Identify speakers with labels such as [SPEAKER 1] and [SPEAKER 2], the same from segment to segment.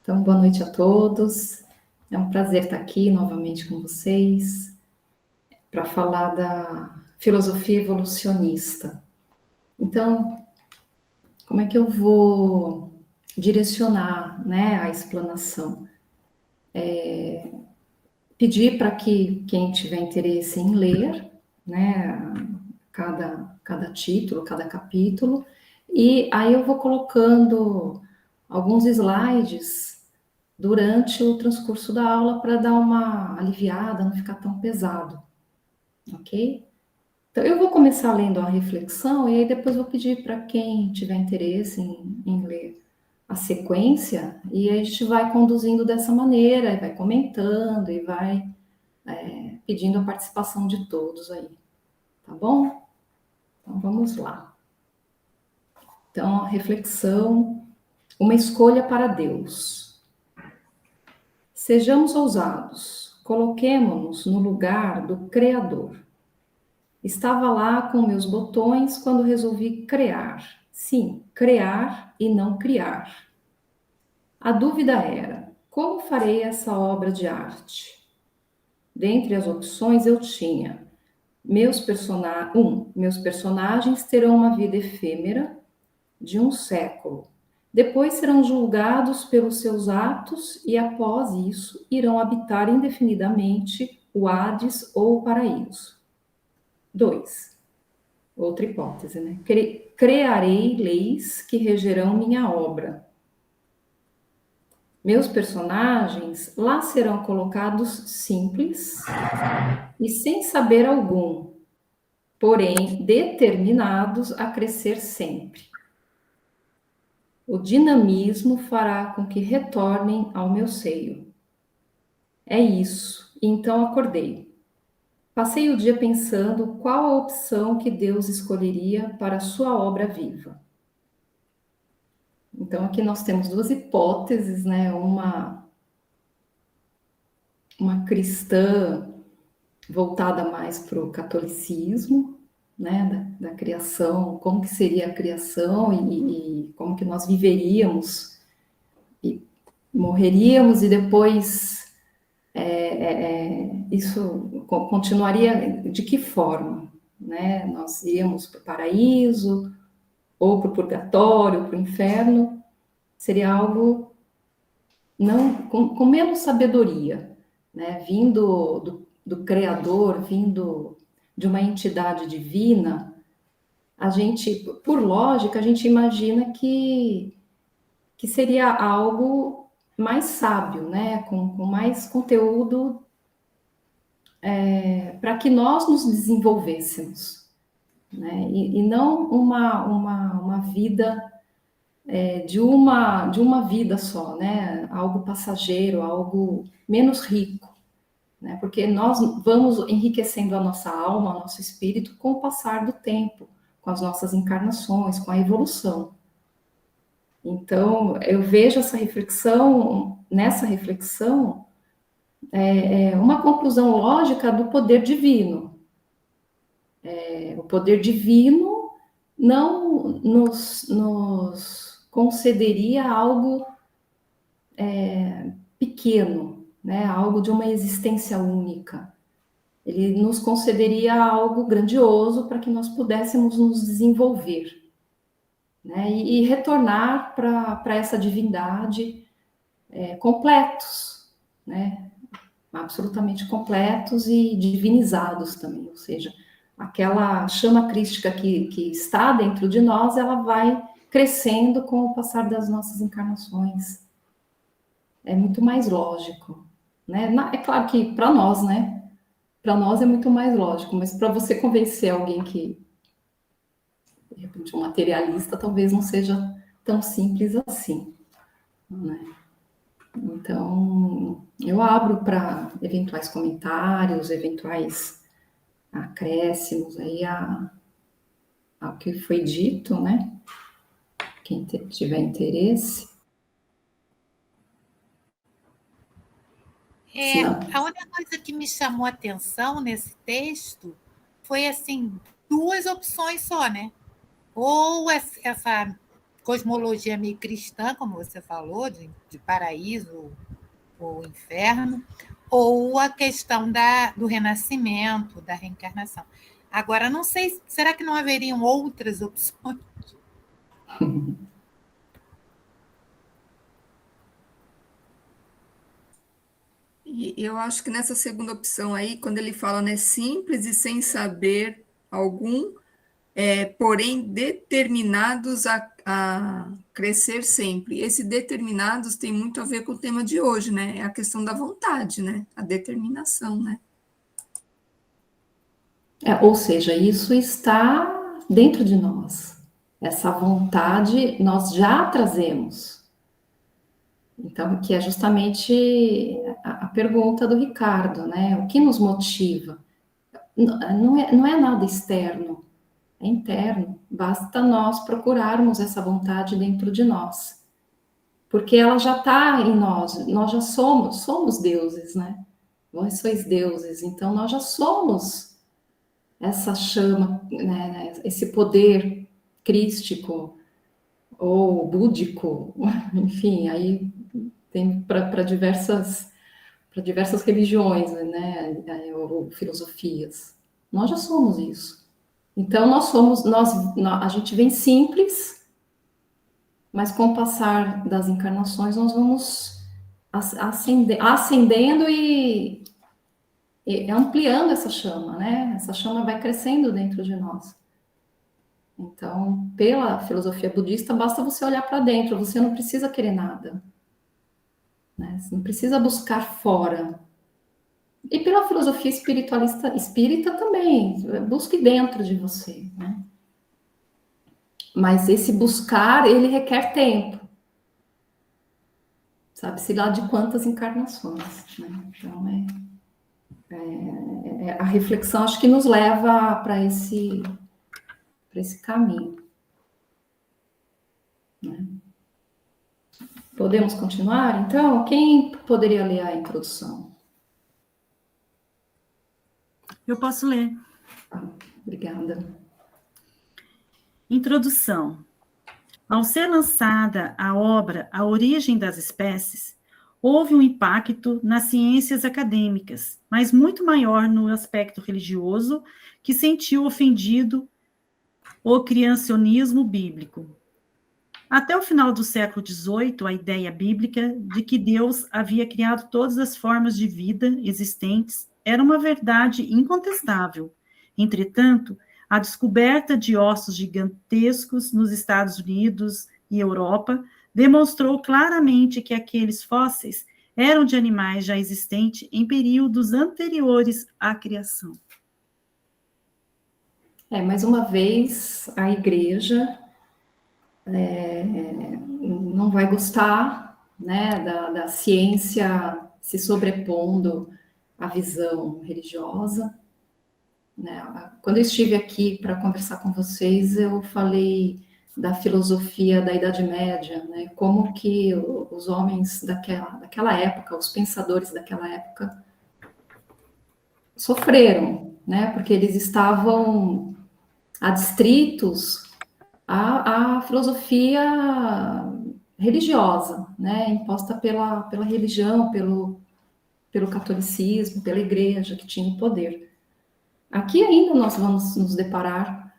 [SPEAKER 1] Então, boa noite a todos. É um prazer estar aqui novamente com vocês para falar da filosofia evolucionista. Então, como é que eu vou direcionar, né, a explanação? Pedir para que quem tiver interesse em ler, né, cada título, cada capítulo, e aí eu vou colocando alguns slides durante o transcurso da aula para dar uma aliviada, não ficar tão pesado, ok? Então, eu vou começar lendo a reflexão e aí depois vou pedir para quem tiver interesse em ler a sequência e a gente vai conduzindo dessa maneira, e vai comentando e vai pedindo a participação de todos aí, tá bom? Então, vamos lá. Então, a reflexão, uma escolha para Deus. Sejamos ousados, coloquemo-nos no lugar do Criador. Estava lá com meus botões quando resolvi criar. Sim, criar e não criar. A dúvida era: como farei essa obra de arte? Dentre as opções eu tinha: meus personagens terão uma vida efêmera de um século. Depois serão julgados pelos seus atos e, após isso, irão habitar indefinidamente o Hades ou o paraíso. 2. Outra hipótese, né? Criarei leis que regerão minha obra. Meus personagens lá serão colocados simples e sem saber algum, porém determinados a crescer sempre. O dinamismo fará com que retornem ao meu seio. É isso. E então acordei. Passei o dia pensando qual a opção que Deus escolheria para a sua obra viva. Então, aqui nós temos duas hipóteses, né? Uma cristã voltada mais para o catolicismo, né? Da criação, como que seria a criação e como que nós viveríamos e morreríamos e depois isso continuaria de que forma, né? Nós iríamos para o paraíso ou para o purgatório, para o inferno, seria algo não com menos sabedoria, né? Vindo do Criador, vindo de uma entidade divina, a gente, por lógica, a gente imagina que seria algo mais sábio, né? Com mais conteúdo para que nós nos desenvolvêssemos, né? E não uma vida de uma vida só, né? Algo passageiro, algo menos rico, né? Porque nós vamos enriquecendo a nossa alma, o nosso espírito com o passar do tempo, com as nossas encarnações, com a evolução. Então, eu vejo essa reflexão, nessa reflexão, uma conclusão lógica do poder divino. O poder divino não nos concederia algo pequeno, né? Algo de uma existência única. Ele nos concederia algo grandioso para que nós pudéssemos nos desenvolver, né? E retornar para essa divindade completos, né? Absolutamente completos e divinizados também, ou seja, aquela chama crística que está dentro de nós, ela vai crescendo com o passar das nossas encarnações. É muito mais lógico, né? É claro que para nós, né? Para nós é muito mais lógico, mas para você convencer alguém que, de repente, um materialista, talvez não seja tão simples assim, né? Então, eu abro para eventuais comentários, eventuais acréscimos aí ao que foi dito, né? Quem tiver interesse.
[SPEAKER 2] A única coisa que me chamou a atenção nesse texto foi, assim, duas opções só, né? Ou essa cosmologia meio cristã, como você falou, de paraíso ou inferno, ou a questão do renascimento, da reencarnação. Agora, não sei, será que não haveriam outras opções?
[SPEAKER 3] E eu acho que nessa segunda opção aí, quando ele fala, né, simples e sem saber algum, porém determinados a crescer sempre. Esse determinados tem muito a ver com o tema de hoje, né? É a questão da vontade, né? A determinação, né?
[SPEAKER 1] Ou seja, isso está dentro de nós. Essa vontade nós já trazemos. Então, que é justamente a pergunta do Ricardo, né? O que nos motiva? Não é nada externo, é interno. Basta nós procurarmos essa vontade dentro de nós. Porque ela já está em nós já somos deuses, né? Vós sois deuses, então nós já somos essa chama, né, esse poder crístico ou búdico, enfim, aí tem para diversas religiões, né, ou filosofias. Nós já somos isso. Então a gente vem simples, mas com o passar das encarnações nós vamos ascendendo e ampliando essa chama, né? Essa chama vai crescendo dentro de nós. Então, pela filosofia budista, basta você olhar para dentro, você não precisa querer nada, né? Você não precisa buscar fora. E pela filosofia espírita também, busque dentro de você, né? Mas esse buscar, ele requer tempo. Sabe-se lá de quantas encarnações, né? Então, a reflexão acho que nos leva para esse caminho. Né? Podemos continuar? Então, quem poderia ler a introdução?
[SPEAKER 4] Eu posso ler.
[SPEAKER 1] Obrigada.
[SPEAKER 4] Introdução. Ao ser lançada a obra A Origem das Espécies, houve um impacto nas ciências acadêmicas, mas muito maior no aspecto religioso, que sentiu ofendido o criacionismo bíblico. Até o final do século XVIII, a ideia bíblica de que Deus havia criado todas as formas de vida existentes era uma verdade incontestável. Entretanto, a descoberta de ossos gigantescos nos Estados Unidos e Europa demonstrou claramente que aqueles fósseis eram de animais já existentes em períodos anteriores à criação.
[SPEAKER 1] Mais uma vez, a igreja não vai gostar, né, da ciência se sobrepondo à visão religiosa. Né? Quando eu estive aqui para conversar com vocês, eu falei da filosofia da Idade Média, né? Como que os homens daquela época, os pensadores daquela época, sofreram, né? Porque eles estavam adstritos à filosofia religiosa, né? Imposta pela religião, pelo catolicismo, pela igreja que tinha o poder. Aqui ainda nós vamos nos deparar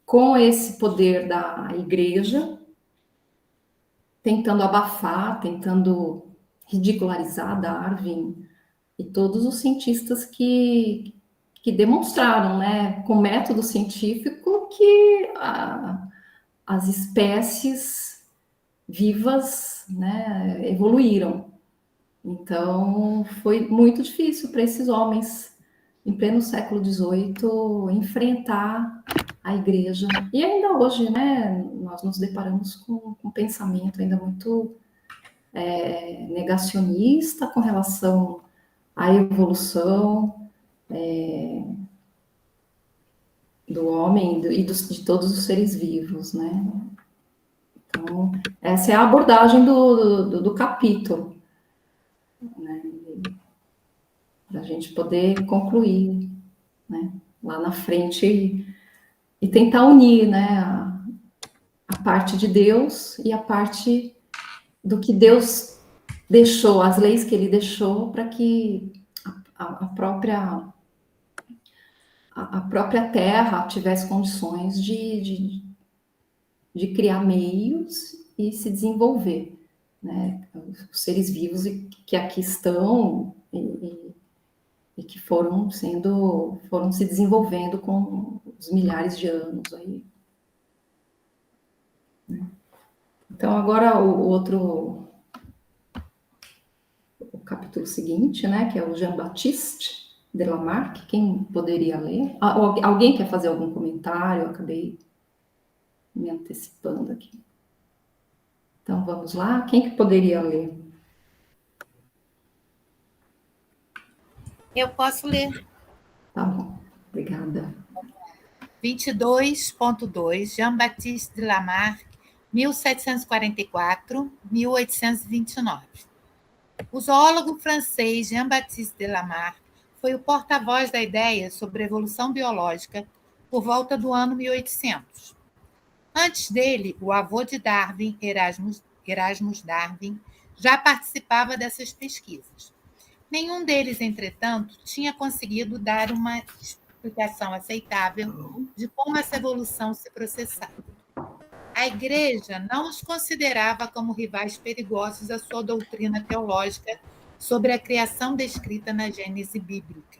[SPEAKER 1] com esse poder da igreja, tentando abafar, tentando ridicularizar Darwin e todos os cientistas que demonstraram, né, com método científico, que as espécies vivas, né, evoluíram. Então, foi muito difícil para esses homens, em pleno século XVIII, enfrentar a igreja. E ainda hoje, né, nós nos deparamos com um pensamento ainda muito negacionista com relação à evolução do homem e de todos os seres vivos, né? Então, essa é a abordagem do capítulo, né? Para a gente poder concluir, né? Lá na frente e tentar unir, né? a parte de Deus e a parte do que Deus deixou, as leis que ele deixou para que a própria terra tivesse condições de criar meios e se desenvolver, né? Os seres vivos que aqui estão e que foram se desenvolvendo com os milhares de anos aí. Então, agora o capítulo seguinte, né, que é o Jean-Baptiste de Lamarck, quem poderia ler? Alguém quer fazer algum comentário? Eu acabei me antecipando aqui. Então, vamos lá. Quem que poderia ler?
[SPEAKER 2] Eu posso ler.
[SPEAKER 1] Tá bom, obrigada.
[SPEAKER 2] 22.2, Jean-Baptiste de Lamarck, 1744-1829. O zoólogo francês Jean-Baptiste de Lamarck foi o porta-voz da ideia sobre a evolução biológica por volta do ano 1800. Antes dele, o avô de Darwin, Erasmus Darwin, já participava dessas pesquisas. Nenhum deles, entretanto, tinha conseguido dar uma explicação aceitável de como essa evolução se processava. A Igreja não os considerava como rivais perigosos à sua doutrina teológica sobre a criação descrita na Gênese bíblica.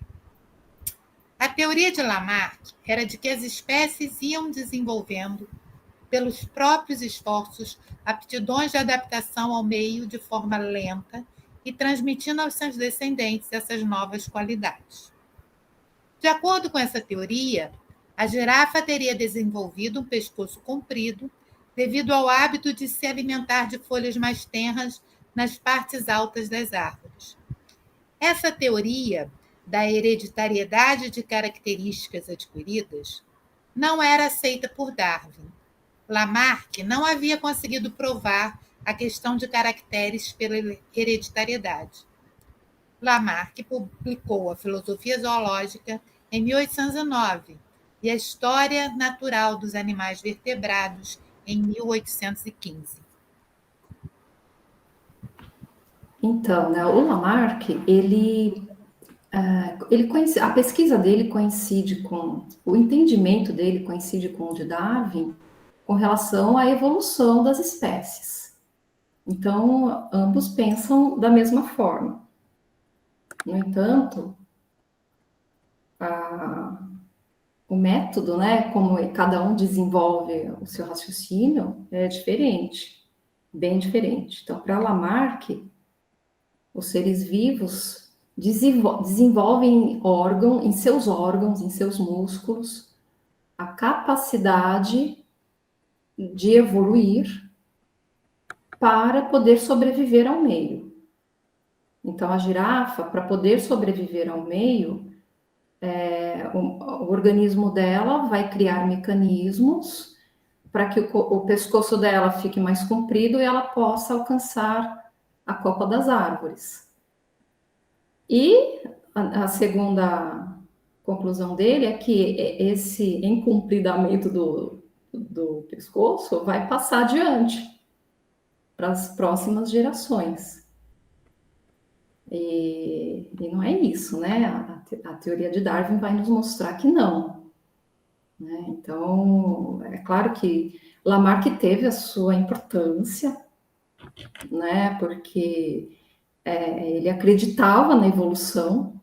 [SPEAKER 2] A teoria de Lamarck era de que as espécies iam desenvolvendo, pelos próprios esforços, aptidões de adaptação ao meio de forma lenta e transmitindo aos seus descendentes essas novas qualidades. De acordo com essa teoria, a girafa teria desenvolvido um pescoço comprido devido ao hábito de se alimentar de folhas mais tenras nas partes altas das árvores. Essa teoria da hereditariedade de características adquiridas não era aceita por Darwin. Lamarck não havia conseguido provar a questão de caracteres pela hereditariedade. Lamarck publicou a Filosofia Zoológica em 1809 e a História Natural dos Animais Vertebrados em 1815.
[SPEAKER 1] Então, né, o Lamarck, ele a pesquisa dele coincide com, o entendimento dele coincide com o de Darwin com relação à evolução das espécies. Então, ambos pensam da mesma forma. No entanto, o método, né, como cada um desenvolve o seu raciocínio, é diferente, bem diferente. Então, para Lamarck, os seres vivos desenvolvem em seus órgãos, em seus músculos, a capacidade de evoluir para poder sobreviver ao meio. Então, a girafa, para poder sobreviver ao meio, o organismo dela vai criar mecanismos para que o pescoço dela fique mais comprido e ela possa alcançar a copa das árvores. E a segunda conclusão dele é que esse encompridamento do pescoço vai passar adiante para as próximas gerações. E não é isso, né? A teoria de Darwin vai nos mostrar que não. Né? Então, é claro que Lamarck teve a sua importância, né? Porque ele acreditava na evolução,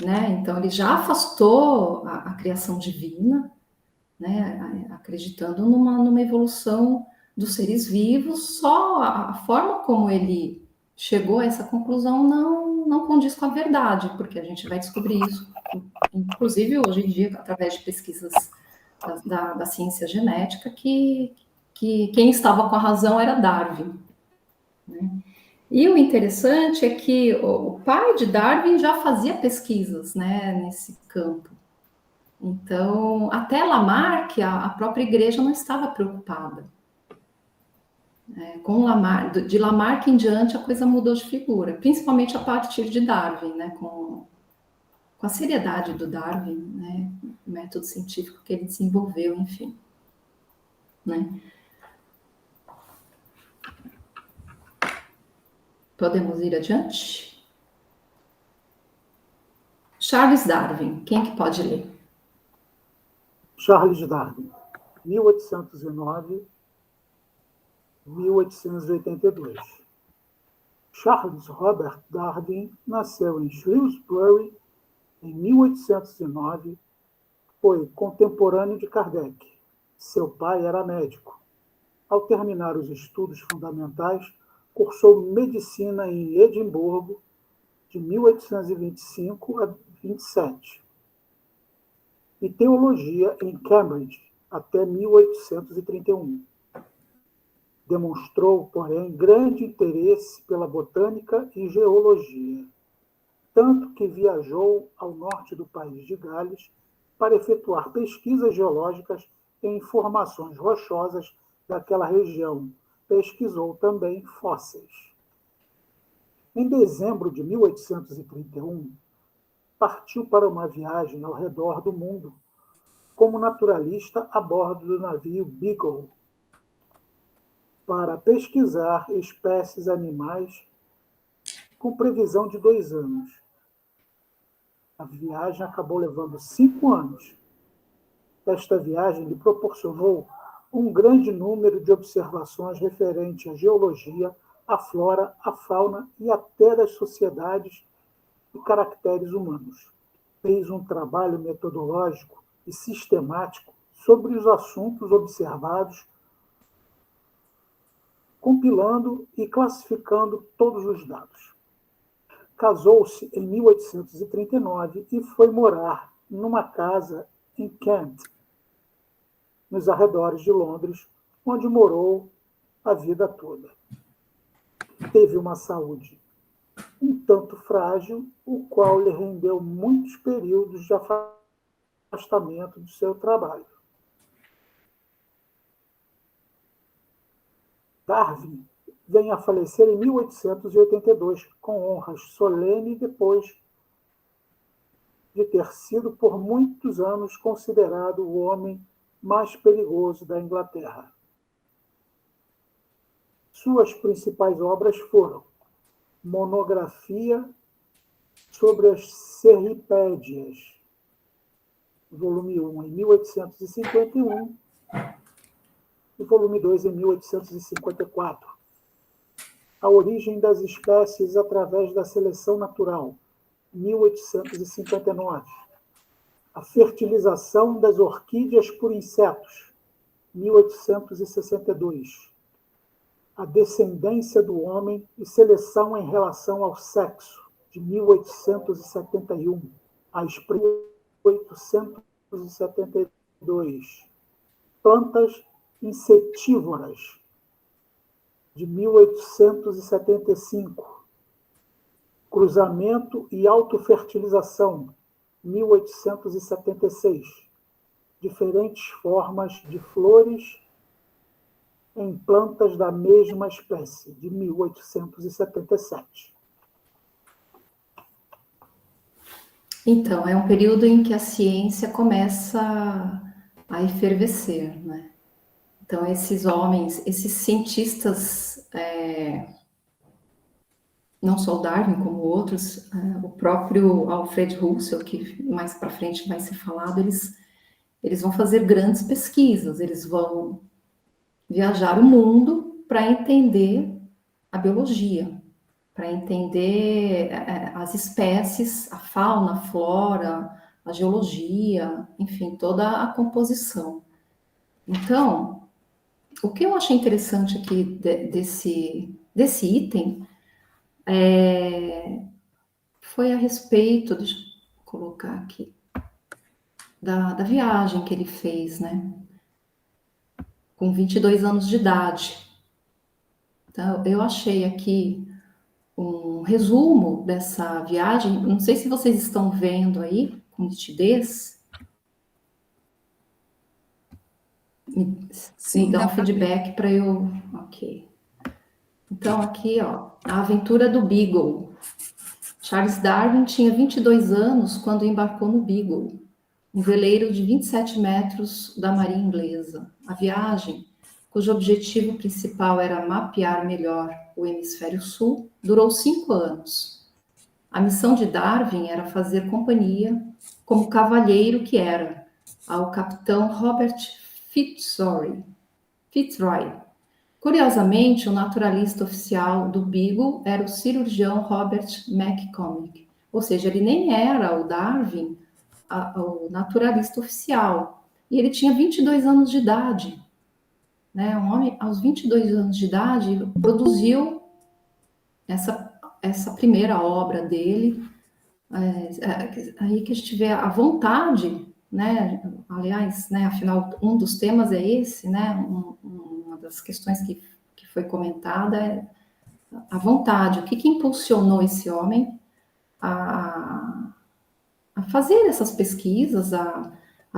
[SPEAKER 1] né? Então, ele já afastou a criação divina, né? Acreditando numa evolução dos seres vivos, só a forma como ele chegou a essa conclusão não condiz com a verdade, porque a gente vai descobrir isso, inclusive hoje em dia, através de pesquisas da ciência genética, que quem estava com a razão era Darwin. Né? E o interessante é que o pai de Darwin já fazia pesquisas, né, nesse campo. Então, até Lamarck, a própria igreja não estava preocupada. Com Lamarck, de Lamarck em diante, a coisa mudou de figura, principalmente a partir de Darwin, né, com a seriedade do Darwin, né, o método científico que ele desenvolveu, enfim. Né. Podemos ir adiante? Charles Darwin, quem que pode ler?
[SPEAKER 5] Charles Darwin, 1809-1882. Charles Robert Darwin nasceu em Shrewsbury em 1809, foi contemporâneo de Kardec. Seu pai era médico. Ao terminar os estudos fundamentais, cursou medicina em Edimburgo de 1825 a 27 e teologia em Cambridge até 1831. Demonstrou, porém, grande interesse pela botânica e geologia, tanto que viajou ao norte do país de Gales para efetuar pesquisas geológicas em formações rochosas daquela região. Pesquisou também fósseis. Em dezembro de 1831, partiu para uma viagem ao redor do mundo como naturalista a bordo do navio Beagle, para pesquisar espécies animais com previsão de 2 anos. A viagem acabou levando 5 anos. Esta viagem lhe proporcionou um grande número de observações referentes à geologia, à flora, à fauna e até das sociedades e caracteres humanos. Fez um trabalho metodológico e sistemático sobre os assuntos observados, compilando e classificando todos os dados. Casou-se em 1839 e foi morar numa casa em Kent, nos arredores de Londres, onde morou a vida toda. Teve uma saúde um tanto frágil, o qual lhe rendeu muitos períodos de afastamento do seu trabalho. Darwin vem a falecer em 1882, com honras solenes, depois de ter sido por muitos anos considerado o homem mais perigoso da Inglaterra. Suas principais obras foram Monografia sobre as Cerripédias, volume 1, em 1851, e volume 2, em 1854. A origem das espécies através da seleção natural, 1859. A fertilização das orquídeas por insetos, 1862. A descendência do homem e seleção em relação ao sexo, de 1871. A 1872. Plantas insetívoras, de 1875. Cruzamento e autofertilização, 1876. Diferentes formas de flores em plantas da mesma espécie, de 1877.
[SPEAKER 1] Então, é um período em que a ciência começa a efervescer, né? Então, esses homens, esses cientistas, não só o Darwin, como outros, o próprio Alfred Russell, que mais para frente vai ser falado, eles vão fazer grandes pesquisas, eles vão viajar o mundo para entender a biologia, para entender as espécies, a fauna, a flora, a geologia, enfim, toda a composição. Então, o que eu achei interessante aqui desse item foi a respeito, deixa eu colocar aqui, da viagem que ele fez, né? Com 22 anos de idade. Então, eu achei aqui um resumo dessa viagem. Não sei se vocês estão vendo aí, com nitidez.
[SPEAKER 3] Sim,
[SPEAKER 1] Me dá
[SPEAKER 3] dá
[SPEAKER 1] um feedback para eu... Ok. Então, aqui, ó, a aventura do Beagle. Charles Darwin tinha 22 anos quando embarcou no Beagle, um veleiro de 27 metros da marinha inglesa. A viagem cujo objetivo principal era mapear melhor o hemisfério sul, durou 5 anos. A missão de Darwin era fazer companhia, como cavalheiro que era, ao capitão Robert Fitzroy. Curiosamente, o naturalista oficial do Beagle era o cirurgião Robert McCormick, ou seja, ele nem era o Darwin, o naturalista oficial, e ele tinha 22 anos de idade. Né? Um homem, aos 22 anos de idade, produziu essa primeira obra dele, aí que a gente vê a vontade, né? Aliás, né, afinal, um dos temas é esse, né? Uma das questões que foi comentada é a vontade, o que impulsionou esse homem a fazer essas pesquisas, a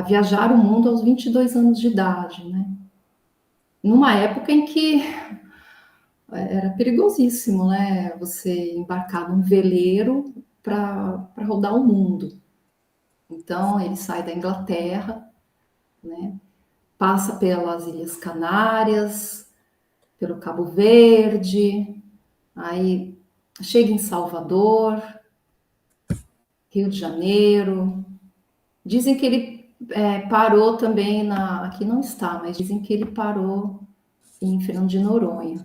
[SPEAKER 1] viajar o mundo aos 22 anos de idade, né? Numa época em que era perigosíssimo, né? Você embarcar num veleiro para rodar o mundo. Então, ele sai da Inglaterra, né? Passa pelas Ilhas Canárias, pelo Cabo Verde, aí chega em Salvador, Rio de Janeiro. Dizem que ele parou também aqui não está, mas dizem que ele parou em Fernando de Noronha,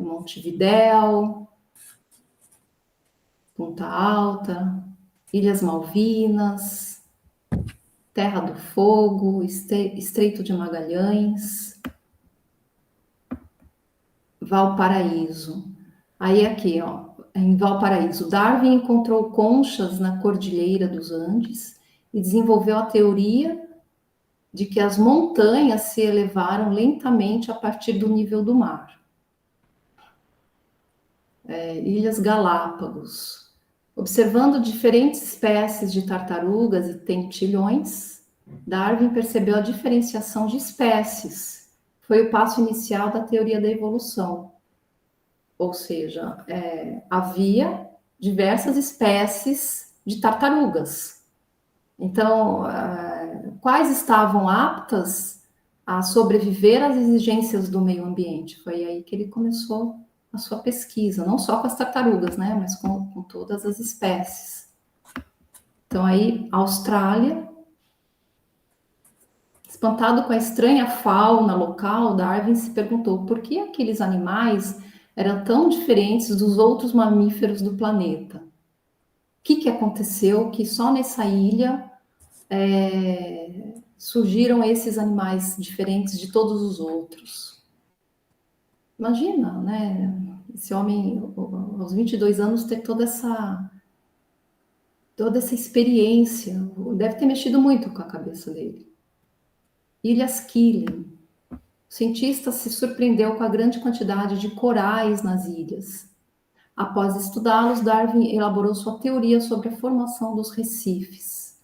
[SPEAKER 1] Montevidéu, Ponta Alta, Ilhas Malvinas, Terra do Fogo, Estreito de Magalhães, Valparaíso. Aí aqui, ó, em Valparaíso, Darwin encontrou conchas na Cordilheira dos Andes e desenvolveu a teoria de que as montanhas se elevaram lentamente a partir do nível do mar. Ilhas Galápagos. Observando diferentes espécies de tartarugas e tentilhões, Darwin percebeu a diferenciação de espécies. Foi o passo inicial da teoria da evolução. Ou seja, havia diversas espécies de tartarugas. Então, quais estavam aptas a sobreviver às exigências do meio ambiente? Foi aí que ele começou a sua pesquisa, não só com as tartarugas, né, mas com todas as espécies. Então, aí, Austrália, espantado com a estranha fauna local, Darwin se perguntou por que aqueles animais eram tão diferentes dos outros mamíferos do planeta. O que aconteceu que só nessa ilha surgiram esses animais diferentes de todos os outros? Imagina, né? Esse homem, aos 22 anos, ter toda essa experiência. Deve ter mexido muito com a cabeça dele. Ilhas Keeling. O cientista se surpreendeu com a grande quantidade de corais nas ilhas. Após estudá-los, Darwin elaborou sua teoria sobre a formação dos recifes.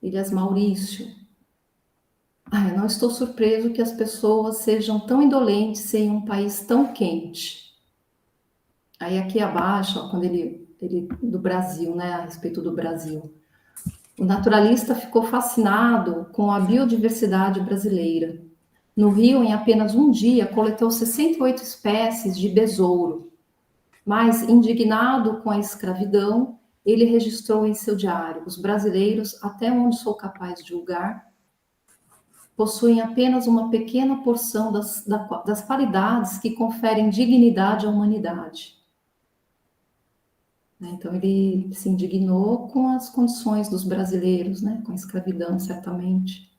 [SPEAKER 1] Ilhas Maurício. Eu não estou surpreso que as pessoas sejam tão indolentes em um país tão quente. Aí aqui abaixo, ó, quando ele do Brasil, né, a respeito do Brasil. O naturalista ficou fascinado com a biodiversidade brasileira. No Rio, em apenas um dia, coletou 68 espécies de besouro. Mas, indignado com a escravidão, ele registrou em seu diário: os brasileiros, até onde sou capaz de julgar, possuem apenas uma pequena porção das qualidades que conferem dignidade à humanidade. Então, ele se indignou com as condições dos brasileiros, né? Com a escravidão, certamente.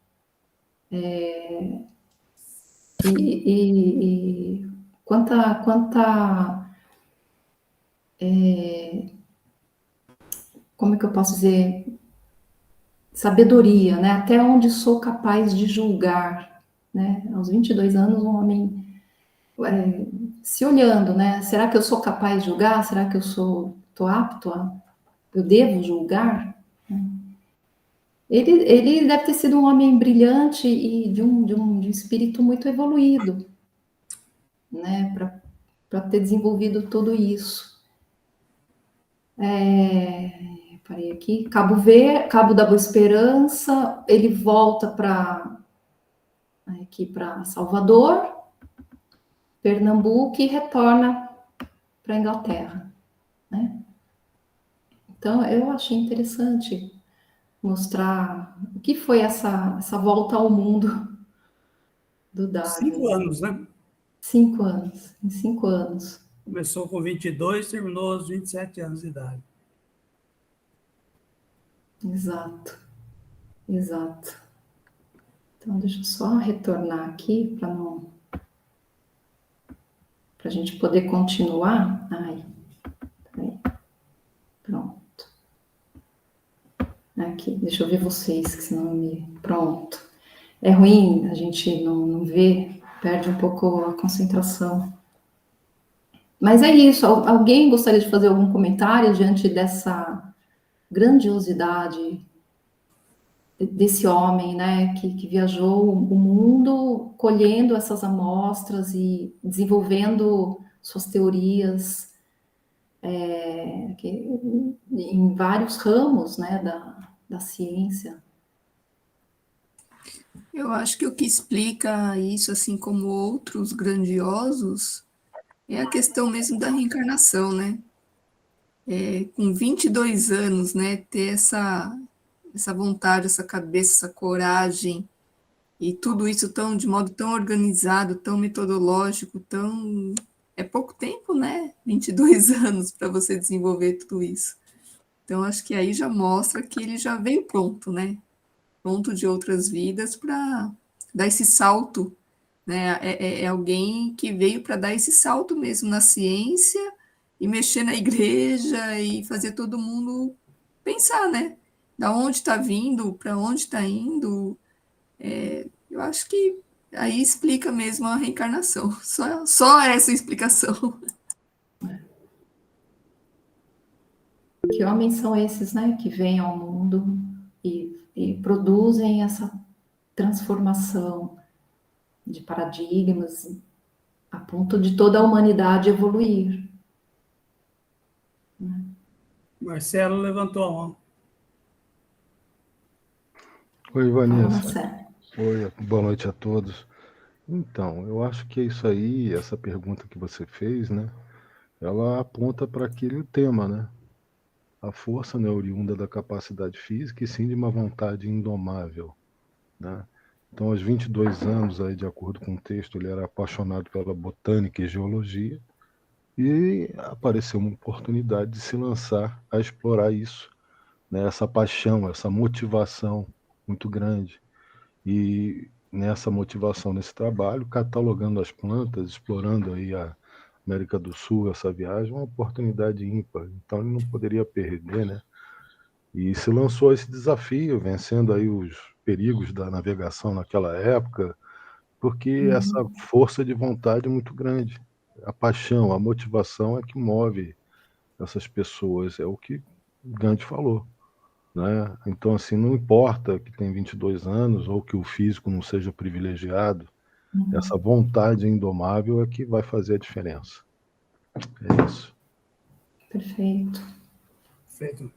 [SPEAKER 1] Como é que eu posso dizer? Sabedoria, né? Até onde sou capaz de julgar, né? Aos 22 anos, um homem se olhando, né? Será que eu sou capaz de julgar? Será que eu estou apto eu devo julgar? Ele deve ter sido um homem brilhante e de um espírito muito evoluído, né? Para ter desenvolvido tudo isso. parei aqui, Cabo Verde, Cabo da Boa Esperança, ele volta aqui para Salvador, Pernambuco e retorna para a Inglaterra, né? Então, eu achei interessante mostrar o que foi essa volta ao mundo do Darwin.
[SPEAKER 6] 5 anos, né?
[SPEAKER 1] 5 anos, em 5 anos.
[SPEAKER 6] Começou com 22, terminou aos 27 anos de idade.
[SPEAKER 1] Exato, exato. Então, deixa eu só retornar aqui para a gente poder continuar. Ai, peraí. Pronto. Aqui, deixa eu ver vocês, que senão Pronto. É ruim, a gente não vê, perde um pouco a concentração. Mas é isso, alguém gostaria de fazer algum comentário diante dessa grandiosidade desse homem, né, que viajou o mundo colhendo essas amostras e desenvolvendo suas teorias em vários ramos, né, da ciência.
[SPEAKER 3] Eu acho que o que explica isso, assim como outros grandiosos, é a questão mesmo da reencarnação, né? Com 22 anos, né, ter essa vontade, essa cabeça, essa coragem, e tudo isso de modo tão organizado, tão metodológico, é pouco tempo, né? 22 anos para você desenvolver tudo isso. Então, acho que aí já mostra que ele já veio pronto, né? Pronto de outras vidas para dar esse salto, né? É alguém que veio para dar esse salto mesmo na ciência e mexer na igreja e fazer todo mundo pensar, né? Da onde está vindo, para onde está indo. Eu acho que aí explica mesmo a reencarnação. Só essa explicação.
[SPEAKER 1] Que homens são esses, né, que vêm ao mundo e produzem essa transformação de paradigmas a ponto de toda a humanidade evoluir.
[SPEAKER 6] Marcelo levantou a mão.
[SPEAKER 7] Oi,
[SPEAKER 1] Fala,
[SPEAKER 7] Vanessa.
[SPEAKER 1] Marcelo.
[SPEAKER 7] Oi, boa noite a todos. Então, eu acho que é isso aí, essa pergunta que você fez, né? Ela aponta para aquele tema, né? A força não é oriunda da capacidade física e sim de uma vontade indomável, né? Então, aos 22 anos, aí, de acordo com o texto, ele era apaixonado pela botânica e geologia e apareceu uma oportunidade de se lançar a explorar isso, né? Essa paixão, essa motivação muito grande. E nessa motivação, nesse trabalho, catalogando as plantas, explorando aí a América do Sul, essa viagem, uma oportunidade ímpar. Então ele não poderia perder, né? E se lançou a esse desafio, vencendo aí os perigos da navegação naquela época, porque essa força de vontade é muito grande. A paixão, a motivação é que move essas pessoas, é o que Gandhi falou, né? Então, assim, não importa que tem 22 anos ou que o físico não seja privilegiado, essa vontade indomável é que vai fazer a diferença. É isso.
[SPEAKER 1] Perfeito.
[SPEAKER 6] Perfeito.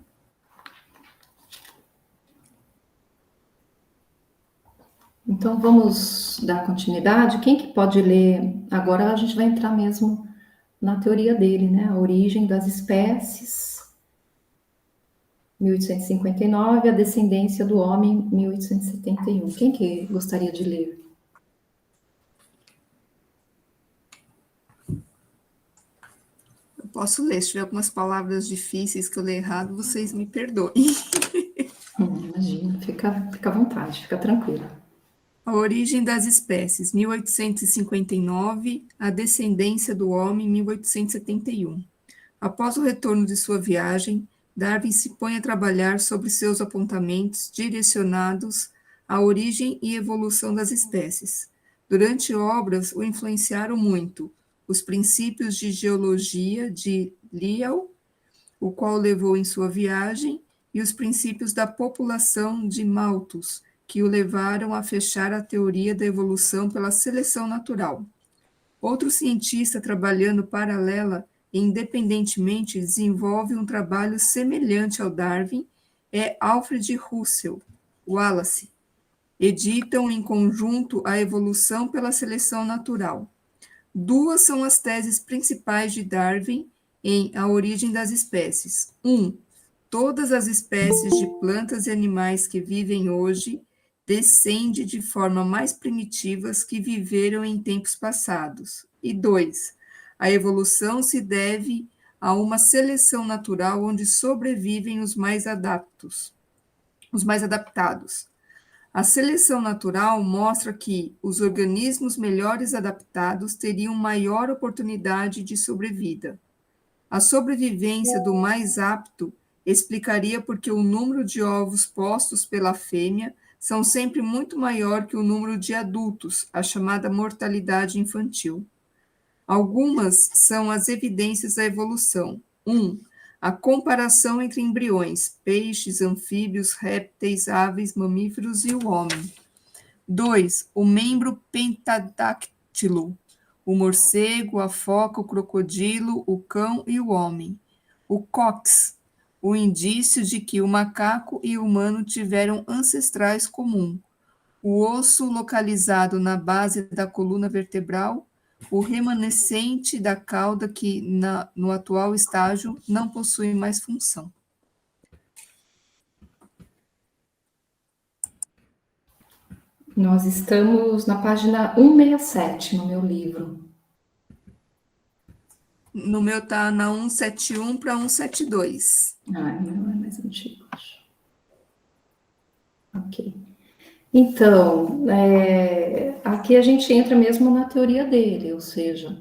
[SPEAKER 1] Então, vamos dar continuidade. Quem que pode ler? Agora a gente vai entrar mesmo na teoria dele, né? A origem das espécies, 1859, a descendência do homem, 1871. Quem que gostaria de ler?
[SPEAKER 3] Eu posso ler, se tiver algumas palavras difíceis que eu ler errado, vocês me perdoem.
[SPEAKER 1] Imagina, fica à vontade, fica tranquila.
[SPEAKER 3] A origem das espécies, 1859, a descendência do homem, 1871. Após o retorno de sua viagem, Darwin se põe a trabalhar sobre seus apontamentos direcionados à origem e evolução das espécies. Durante obras o influenciaram muito os princípios de geologia de Lyell, o qual levou em sua viagem, e os princípios da população de Malthus, que o levaram a fechar a teoria da evolução pela seleção natural. Outro cientista trabalhando paralela independentemente, desenvolve um trabalho semelhante ao Darwin é Alfred Russel Wallace. Editam em conjunto A Evolução pela Seleção Natural. Duas são as teses principais de Darwin em A Origem das Espécies. 1. Todas as espécies de plantas e animais que vivem hoje descendem de forma mais primitivas que viveram em tempos passados. E 2. A evolução se deve a uma seleção natural onde sobrevivem os mais adaptados. A seleção natural mostra que os organismos melhores adaptados teriam maior oportunidade de sobrevida. A sobrevivência do mais apto explicaria porque o número de ovos postos pela fêmea são sempre muito maior que o número de adultos, a chamada mortalidade infantil. Algumas são as evidências da evolução. 1. A comparação entre embriões, peixes, anfíbios, répteis, aves, mamíferos e o homem. 2. O membro pentadáctilo, o morcego, a foca, o crocodilo, o cão e o homem. O cóccix, o indício de que o macaco e o humano tiveram ancestrais comuns. O osso localizado na base da coluna vertebral, o remanescente da cauda que, no atual estágio, não possui mais função.
[SPEAKER 1] Nós estamos na página 167 no meu livro.
[SPEAKER 3] No meu está na 171 para 172.
[SPEAKER 1] Ah, não é mais antigo, acho. Ok. Então, aqui a gente entra mesmo na teoria dele, ou seja,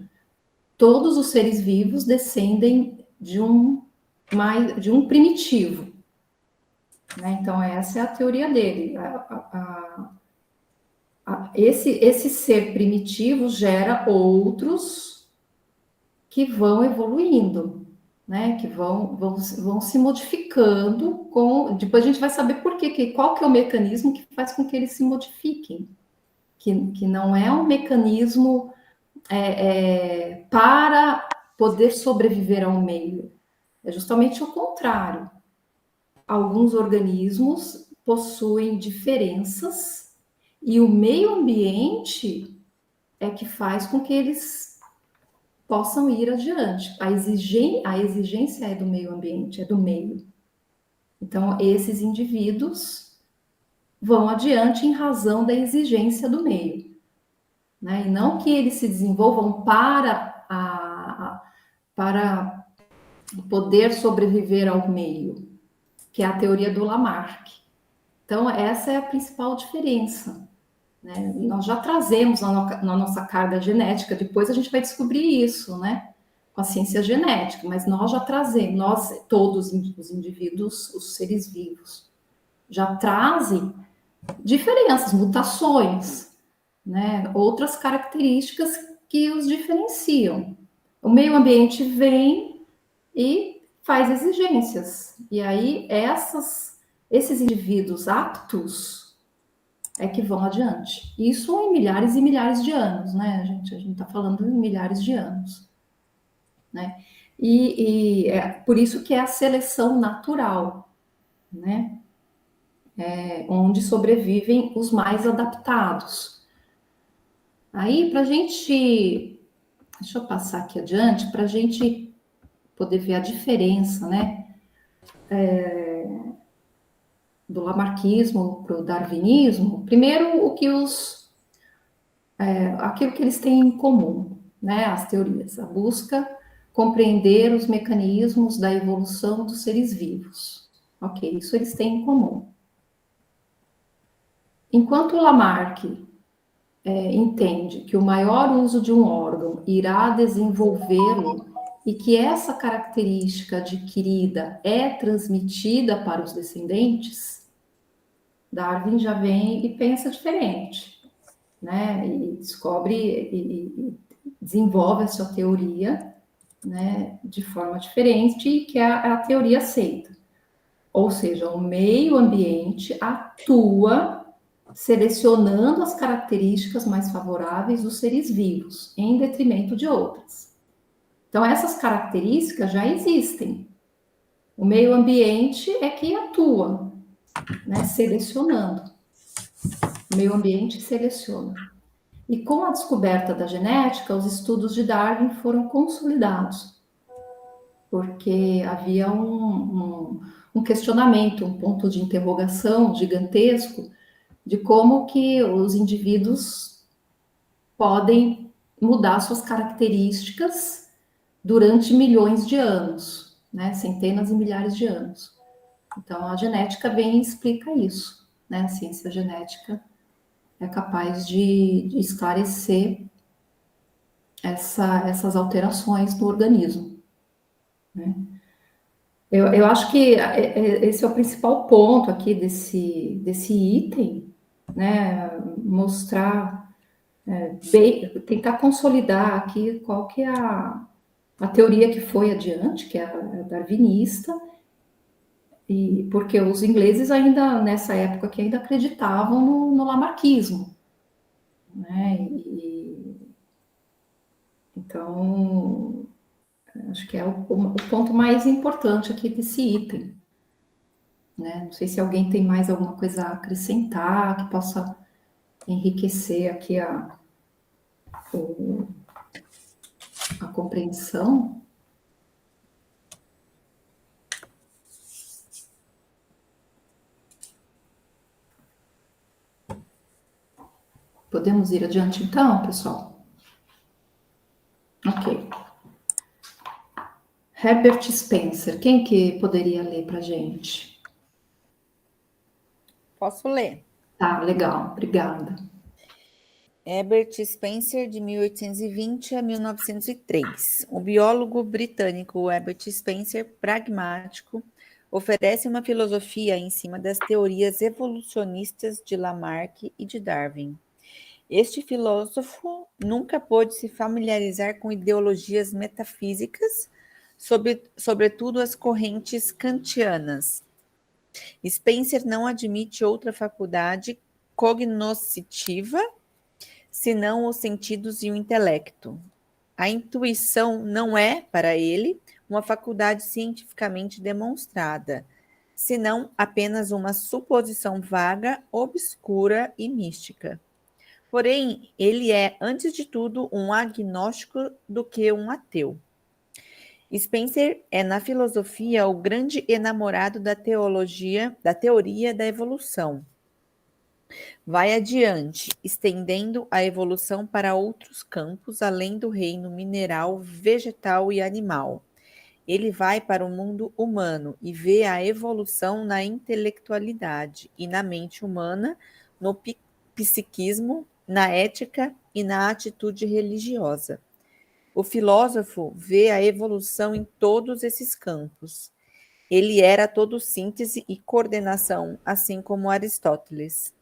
[SPEAKER 1] todos os seres vivos descendem de um primitivo, né? Então, essa é a teoria dele. Esse ser primitivo gera outros que vão evoluindo, né? Que vão se modificando. Depois a gente vai saber qual que é o mecanismo que faz com que eles se modifiquem. Que não é um mecanismo para poder sobreviver ao meio. É justamente o contrário. Alguns organismos possuem diferenças e o meio ambiente é que faz com que eles possam ir adiante. A exigência é do meio ambiente, é do meio. Então, esses indivíduos vão adiante em razão da exigência do meio, né? E não que eles se desenvolvam para poder sobreviver ao meio, que é a teoria do Lamarck. Então, essa é a principal diferença, né? Nós já trazemos na nossa carga genética, depois a gente vai descobrir isso, né? Com a ciência genética, mas nós já trazemos, nós, todos os indivíduos, os seres vivos, já trazem diferenças, mutações, né? Outras características que os diferenciam. O meio ambiente vem e faz exigências, e aí esses indivíduos aptos é que vão adiante. Isso em milhares e milhares de anos, né, gente? A gente está falando em milhares de anos, né? E é por isso que é a seleção natural, né? Onde sobrevivem os mais adaptados. Aí, para a gente... Deixa eu passar aqui adiante, para a gente poder ver a diferença, né? Do lamarquismo para o darwinismo. Primeiro, aquilo que eles têm em comum, né? As teorias, a busca compreender os mecanismos da evolução dos seres vivos. Ok, isso eles têm em comum. Enquanto o Lamarck entende que o maior uso de um órgão irá desenvolvê-lo e que essa característica adquirida é transmitida para os descendentes, Darwin já vem e pensa diferente, né? E descobre e desenvolve a sua teoria, né, de forma diferente, que é a teoria aceita. Ou seja, o meio ambiente atua selecionando as características mais favoráveis dos seres vivos, em detrimento de outras. Então, essas características já existem. O meio ambiente é que atua, né, selecionando. O meio ambiente seleciona. E com a descoberta da genética, os estudos de Darwin foram consolidados, porque havia um questionamento, um ponto de interrogação gigantesco de como que os indivíduos podem mudar suas características durante milhões de anos, né? Centenas e milhares de anos. Então, a genética vem e explica isso, né? A ciência genética é capaz de esclarecer essas alterações no organismo, né? Eu acho que esse é o principal ponto aqui desse item, né? Mostrar, tentar consolidar aqui qual que é a teoria que foi adiante, que é a darwinista, e porque os ingleses ainda, nessa época, que ainda acreditavam no lamarquismo, né? Então, acho que é o ponto mais importante aqui desse item, né? Não sei se alguém tem mais alguma coisa a acrescentar, que possa enriquecer aqui a compreensão. Podemos ir adiante então, pessoal? Ok. Herbert Spencer, quem que poderia ler para a gente?
[SPEAKER 8] Posso ler?
[SPEAKER 1] Tá, legal, obrigada.
[SPEAKER 8] Herbert Spencer, de 1820 a 1903. O biólogo britânico Herbert Spencer, pragmático, oferece uma filosofia em cima das teorias evolucionistas de Lamarck e de Darwin. Este filósofo nunca pôde se familiarizar com ideologias metafísicas, sobretudo as correntes kantianas. Spencer não admite outra faculdade cognoscitiva senão os sentidos e o intelecto. A intuição não é, para ele, uma faculdade cientificamente demonstrada, senão apenas uma suposição vaga, obscura e mística. Porém, ele é, antes de tudo, um agnóstico do que um ateu. Spencer é, na filosofia, o grande enamorado da teoria da evolução. Vai adiante, estendendo a evolução para outros campos, além do reino mineral, vegetal e animal. Ele vai para o mundo humano e vê a evolução na intelectualidade e na mente humana, no psiquismo, na ética e na atitude religiosa. O filósofo vê a evolução em todos esses campos. Ele era todo síntese e coordenação, assim como Aristóteles.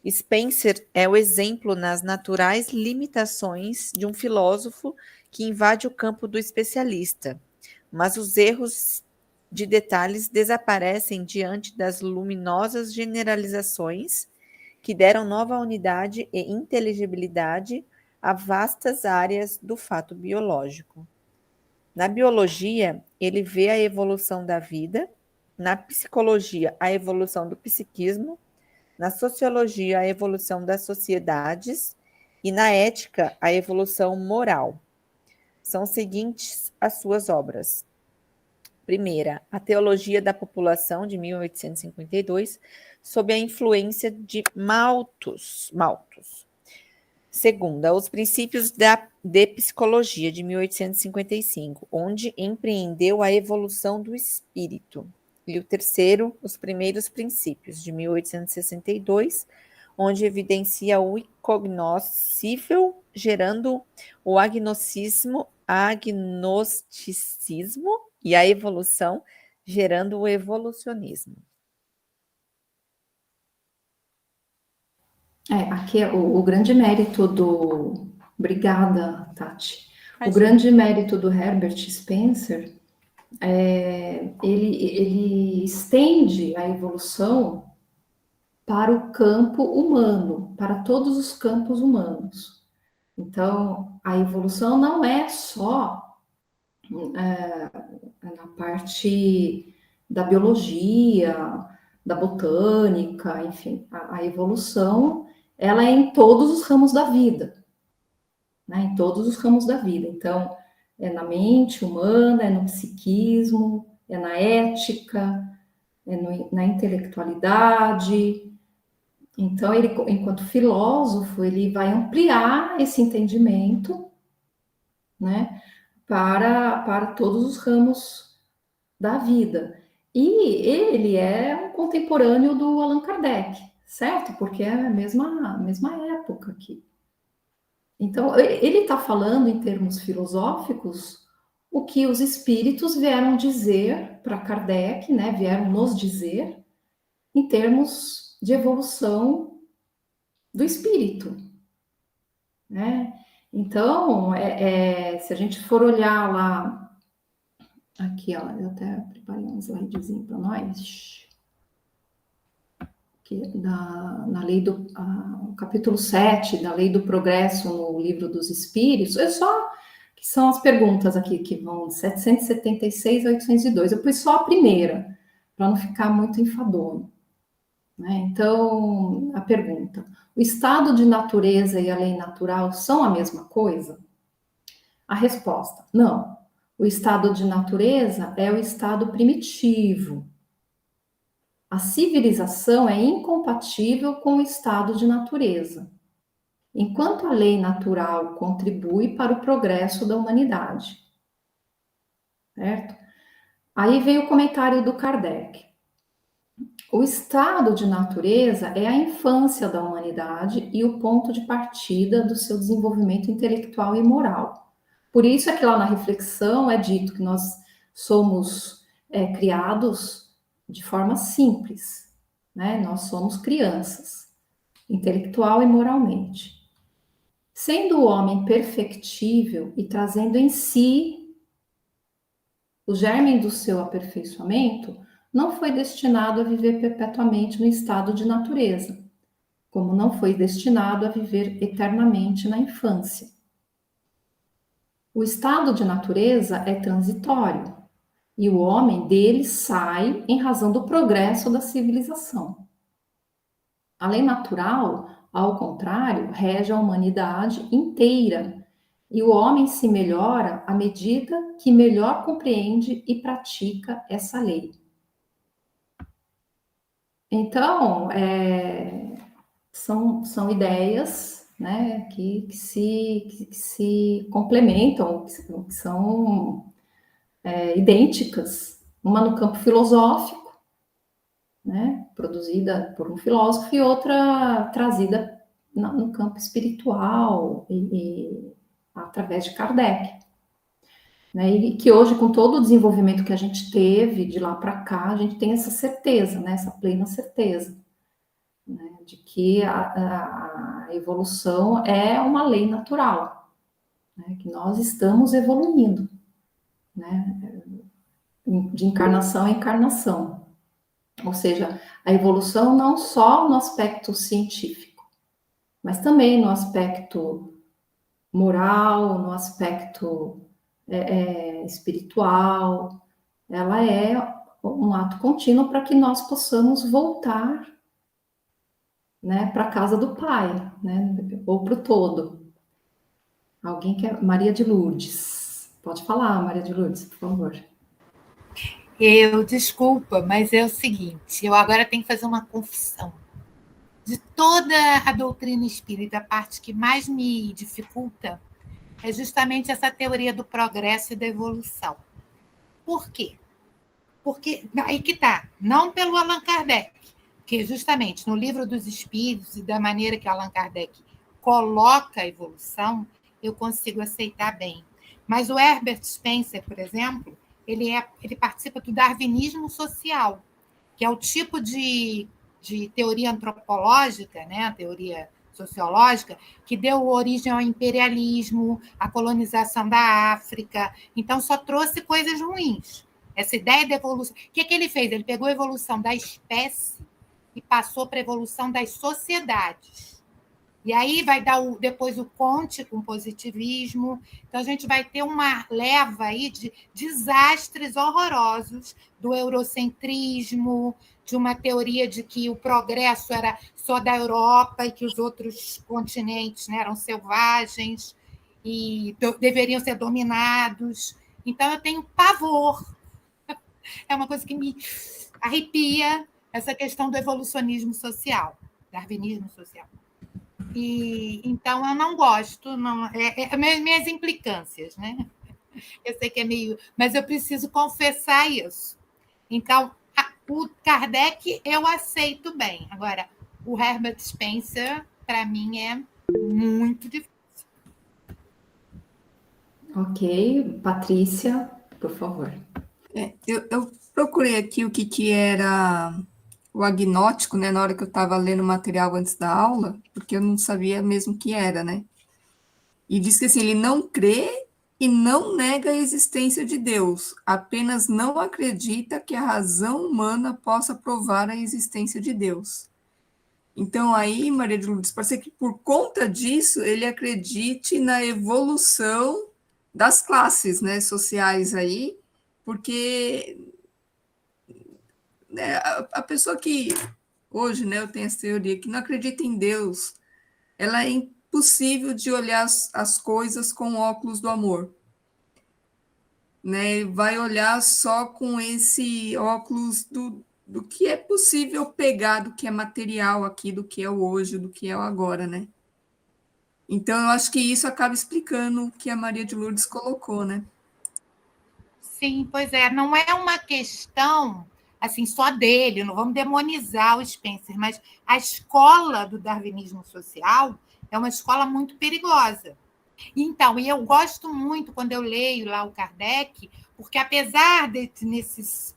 [SPEAKER 8] Spencer é o exemplo nas naturais limitações de um filósofo que invade o campo do especialista, mas os erros de detalhes desaparecem diante das luminosas generalizações que deram nova unidade e inteligibilidade a vastas áreas do fato biológico. Na biologia, ele vê a evolução da vida, na psicologia, a evolução do psiquismo, na sociologia, a evolução das sociedades e na ética, a evolução moral. São seguintes as suas obras. Primeira, a Teologia da População, de 1852, sob a influência de Malthus. Segunda, Os Princípios de Psicologia, de 1855, onde empreendeu a evolução do espírito. E o terceiro, Os Primeiros Princípios, de 1862, onde evidencia o incognoscível, gerando o agnosticismo e a evolução, gerando o evolucionismo.
[SPEAKER 1] Aqui é o grande mérito do... Obrigada, Tati. O grande mérito do Herbert Spencer ele estende a evolução para o campo humano, para todos os campos humanos. Então, a evolução não é só na parte da biologia, da botânica, enfim, a evolução, ela é em todos os ramos da vida, né? Em todos os ramos da vida. Então, é na mente humana, é no psiquismo, é na ética, na intelectualidade. Então, ele, enquanto filósofo, ele vai ampliar esse entendimento, né, para todos os ramos da vida. E ele é um contemporâneo do Allan Kardec, certo? Porque é a mesma época aqui. Então, ele está falando em termos filosóficos o que os espíritos vieram dizer para Kardec, né, vieram nos dizer em termos de evolução do espírito, né? Então, se a gente for olhar lá, aqui, ó, eu até preparei um slidezinho para nós, que na lei do capítulo 7 da Lei do Progresso no Livro dos Espíritos, que são as perguntas aqui, que vão de 776 a 802. Eu pus só a primeira, para não ficar muito enfadonho, né? Então, a pergunta: o estado de natureza e a lei natural são a mesma coisa? A resposta: não. O estado de natureza é o estado primitivo. A civilização é incompatível com o estado de natureza, enquanto a lei natural contribui para o progresso da humanidade. Certo? Aí veio o comentário do Kardec. O estado de natureza é a infância da humanidade e o ponto de partida do seu desenvolvimento intelectual e moral. Por isso é que lá na reflexão é dito que nós somos criados de forma simples, né? Nós somos crianças, intelectual e moralmente. Sendo o homem perfectível e trazendo em si o germe do seu aperfeiçoamento, não foi destinado a viver perpetuamente no estado de natureza, como não foi destinado a viver eternamente na infância. O estado de natureza é transitório, e o homem dele sai em razão do progresso da civilização. A lei natural, ao contrário, rege a humanidade inteira, e o homem se melhora à medida que melhor compreende e pratica essa lei. Então, são ideias, né, que se complementam, que são idênticas, uma no campo filosófico, né, produzida por um filósofo, e outra trazida no campo espiritual, e através de Kardec. Né, e que hoje, com todo o desenvolvimento que a gente teve de lá para cá, a gente tem essa certeza, né, essa plena certeza, né, de que a evolução é uma lei natural, né, que nós estamos evoluindo, né, de encarnação em encarnação. Ou seja, a evolução não só no aspecto científico, mas também no aspecto moral, no aspecto espiritual. Ela é um ato contínuo para que nós possamos voltar, né, para a casa do Pai, né, ou para o todo. Alguém quer? Maria de Lourdes. Pode falar, Maria de Lourdes, por favor.
[SPEAKER 2] Desculpa, mas é o seguinte, eu agora tenho que fazer uma confissão. De toda a doutrina espírita, a parte que mais me dificulta é justamente essa teoria do progresso e da evolução. Por quê? Porque, aí que está, não pelo Allan Kardec, que justamente no Livro dos Espíritos e da maneira que Allan Kardec coloca a evolução, eu consigo aceitar bem. Mas o Herbert Spencer, por exemplo, ele participa do darwinismo social, que é o tipo de teoria antropológica, né, a teoria sociológica, que deu origem ao imperialismo, à colonização da África. Então, só trouxe coisas ruins. Essa ideia de evolução. O que ele fez? Ele pegou a evolução da espécie e passou para a evolução das sociedades. E aí vai dar depois o Comte com positivismo. Então, a gente vai ter uma leva aí de desastres horrorosos do eurocentrismo, de uma teoria de que o progresso era só da Europa e que os outros continentes, né, eram selvagens e deveriam ser dominados. Então, eu tenho pavor. É uma coisa que me arrepia, essa questão do evolucionismo social, darwinismo social. E então eu não gosto, não, minhas implicâncias, né? Eu sei que é meio, mas eu preciso confessar isso. Então, o Kardec eu aceito bem. Agora, o Herbert Spencer, para mim, é muito difícil.
[SPEAKER 1] Ok, Patrícia, por favor.
[SPEAKER 3] Eu procurei aqui o que era o agnóstico, né, na hora que eu estava lendo o material antes da aula, porque eu não sabia mesmo o que era, né? E diz que assim, ele não crê e não nega a existência de Deus, apenas não acredita que a razão humana possa provar a existência de Deus. Então, aí, Maria de Lourdes, pode ser que por conta disso ele acredite na evolução das classes, né, sociais aí, porque né, a pessoa que hoje, né, eu tenho essa teoria, que não acredita em Deus, ela é impossível de olhar as coisas com óculos do amor. Né? Vai olhar só com esse óculos do que é possível pegar, do que é material aqui, do que é o hoje, do que é o agora, né? Então, eu acho que isso acaba explicando o que a Maria de Lourdes colocou, né?
[SPEAKER 2] Sim, pois é, não é uma questão assim só dele, não vamos demonizar o Spencer, mas a escola do darwinismo social é uma escola muito perigosa. Então, e eu gosto muito quando eu leio lá o Kardec, porque apesar nesses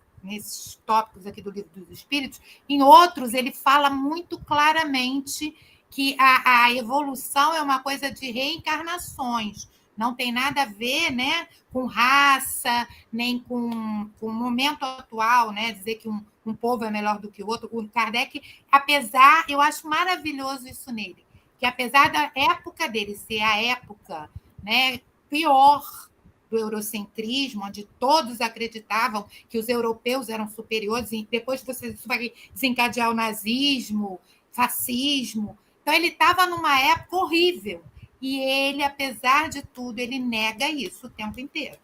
[SPEAKER 2] tópicos aqui do Livro dos Espíritos, em outros ele fala muito claramente que a evolução é uma coisa de reencarnações, não tem nada a ver, né, com raça, nem com o momento atual, né, dizer que um povo é melhor do que o outro. O Kardec, apesar, eu acho maravilhoso isso nele, que apesar da época dele ser a época, né, pior do eurocentrismo, onde todos acreditavam que os europeus eram superiores, e depois isso vai desencadear o nazismo, fascismo. Então, ele estava numa época horrível. E ele, apesar de tudo, ele nega isso o tempo inteiro.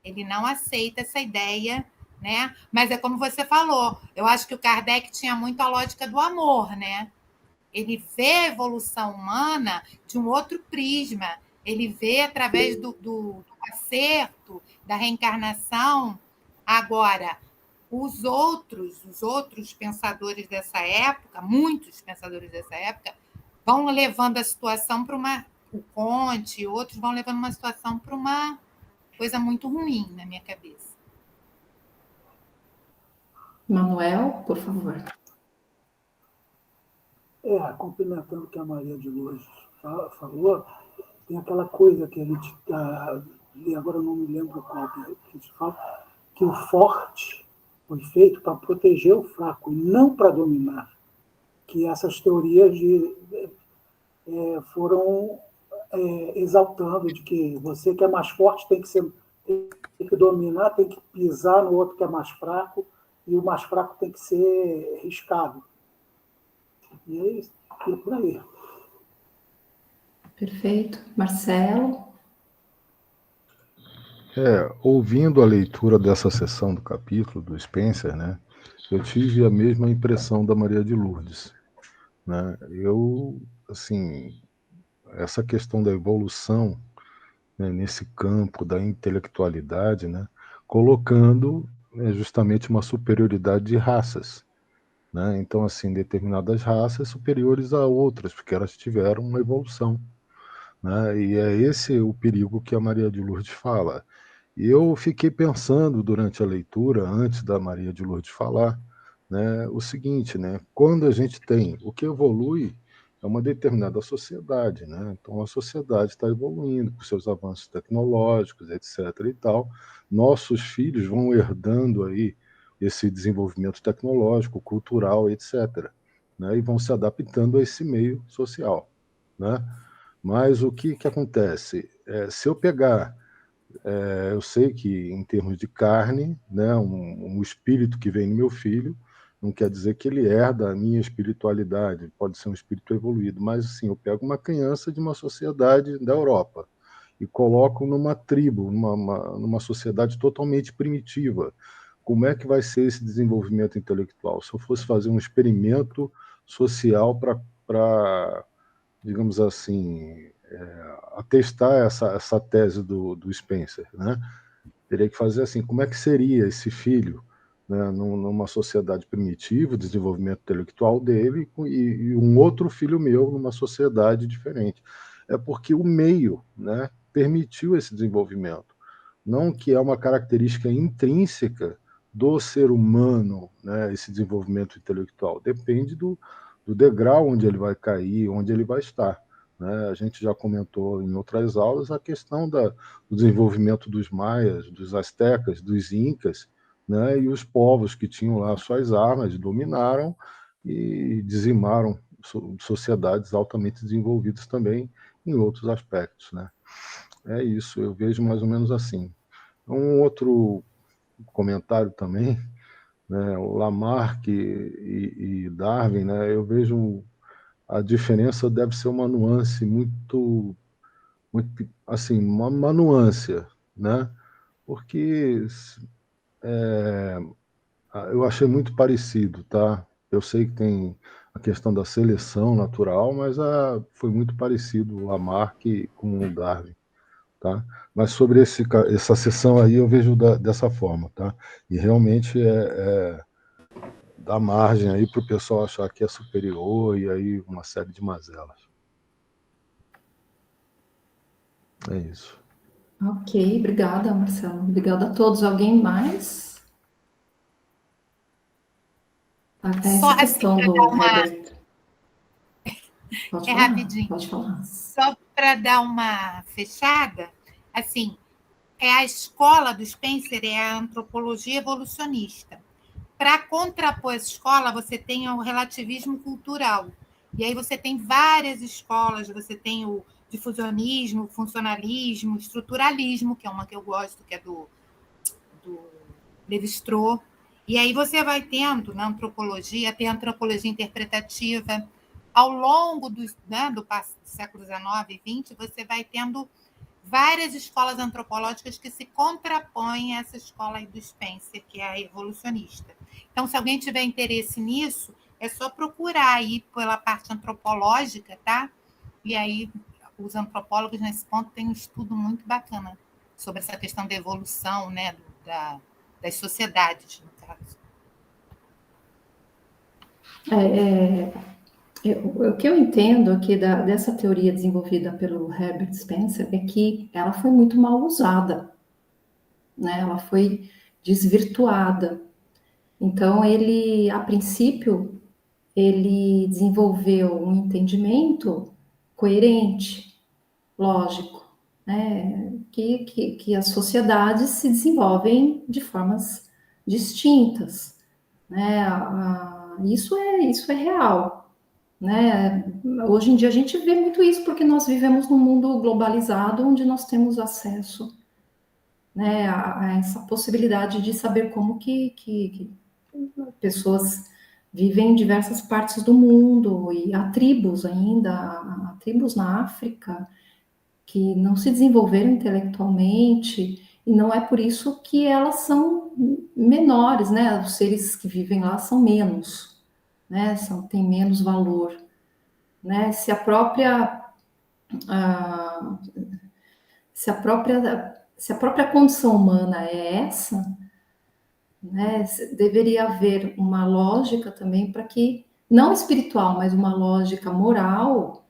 [SPEAKER 2] Ele não aceita essa ideia, né? Mas é como você falou, eu acho que o Kardec tinha muito a lógica do amor, né? Ele vê a evolução humana de um outro prisma, ele vê através do acerto, da reencarnação. Agora, os outros pensadores dessa época, muitos pensadores dessa época, vão levando a situação para o Comte e outros vão levando uma situação para uma coisa muito ruim na minha cabeça.
[SPEAKER 1] Manuel, por favor.
[SPEAKER 5] Complementando o que a Maria de Lourdes falou, tem aquela coisa que a gente e agora eu não me lembro qual que a gente fala, que o forte foi feito para proteger o fraco e não para dominar. Que essas teorias foram exaltando de que você que é mais forte tem que dominar, tem que pisar no outro que é mais fraco, e o mais fraco tem que ser riscado. E é isso, e por aí.
[SPEAKER 1] Perfeito. Marcelo?
[SPEAKER 7] Ouvindo a leitura dessa seção do capítulo do Spencer, né, eu tive a mesma impressão da Maria de Lourdes. Né? Eu, assim, essa questão da evolução, né, nesse campo da intelectualidade, né, colocando justamente uma superioridade de raças. Né? Então, assim, determinadas raças superiores a outras, porque elas tiveram uma evolução. Né? E é esse o perigo que a Maria de Lourdes fala. E eu fiquei pensando durante a leitura, antes da Maria de Lourdes falar, né, o seguinte, né, quando a gente tem o que evolui é uma determinada sociedade, né? Então a sociedade está evoluindo com seus avanços tecnológicos, etc. e tal. Nossos filhos vão herdando aí esse desenvolvimento tecnológico, cultural, etc. Né? E vão se adaptando a esse meio social. né? Mas o que acontece? Se eu pegar, eu sei que em termos de carne, né, um espírito que vem no meu filho, não quer dizer que ele herda a minha espiritualidade, pode ser um espírito evoluído, mas assim, eu pego uma criança de uma sociedade da Europa e coloco numa tribo, numa sociedade totalmente primitiva. Como é que vai ser esse desenvolvimento intelectual? Se eu fosse fazer um experimento social para, digamos assim, atestar essa tese do Spencer, né? Teria que fazer assim, como é que seria esse filho, né, numa sociedade primitiva, o desenvolvimento intelectual dele, e um outro filho meu numa sociedade diferente. É porque o meio, né, permitiu esse desenvolvimento, não que é uma característica intrínseca do ser humano, né, esse desenvolvimento intelectual. Depende do degrau onde ele vai cair, onde ele vai estar. Né? A gente já comentou em outras aulas a questão do desenvolvimento dos maias, dos astecas, dos incas, né? E os povos que tinham lá suas armas dominaram e dizimaram sociedades altamente desenvolvidas também em outros aspectos. Né? É isso, eu vejo mais ou menos assim. Um outro comentário também, né? O Lamarck e Darwin, né? Eu vejo a diferença deve ser uma nuance muito assim, uma nuance, né? Porque eu achei muito parecido, tá? Eu sei que tem a questão da seleção natural, mas foi muito parecido o Lamarck com o Darwin, tá? Mas sobre essa sessão aí eu vejo dessa forma, tá? E realmente dá margem aí para o pessoal achar que é superior e aí uma série de mazelas. É isso.
[SPEAKER 1] Ok, obrigada, Marcelo. Obrigada a todos. Alguém mais?
[SPEAKER 2] Só
[SPEAKER 1] Essa
[SPEAKER 2] assim,
[SPEAKER 1] questão
[SPEAKER 2] para
[SPEAKER 1] do
[SPEAKER 2] dar uma.
[SPEAKER 1] Herbert. Pode falar,
[SPEAKER 2] Rapidinho.
[SPEAKER 1] pode falar.
[SPEAKER 2] Só para dar uma fechada, assim, a escola do Spencer é a antropologia evolucionista. Para contrapor essa escola, você tem o relativismo cultural. E aí você tem várias escolas, você tem o difusionismo, funcionalismo, estruturalismo, que é uma que eu gosto, que é do Lévi-Strauss. E aí você vai tendo, na antropologia, tem a antropologia interpretativa. Ao longo do século XIX e XX, você vai tendo várias escolas antropológicas que se contrapõem a essa escola aí do Spencer, que é a evolucionista. Então, se alguém tiver interesse nisso, é só procurar aí pela parte antropológica, tá? E aí, os antropólogos, nesse ponto, têm um estudo muito bacana sobre essa questão da evolução, né, das sociedades, no caso.
[SPEAKER 1] O que eu entendo aqui dessa teoria desenvolvida pelo Herbert Spencer é que ela foi muito mal usada, né? Ela foi desvirtuada. Então, a princípio, ele desenvolveu um entendimento coerente, lógico, né? Que as sociedades se desenvolvem de formas distintas, né? Isso é real. Né? Hoje em dia a gente vê muito isso porque nós vivemos num mundo globalizado onde nós temos acesso, né, a essa possibilidade de saber como que pessoas vivem em diversas partes do mundo, e há tribos ainda, há tribos na África que não se desenvolveram intelectualmente, e não é por isso que elas são menores, né? Os seres que vivem lá são menos, né? Têm menos valor. Né? Se a própria condição humana é essa, né, deveria haver uma lógica também para que, não espiritual, mas uma lógica moral,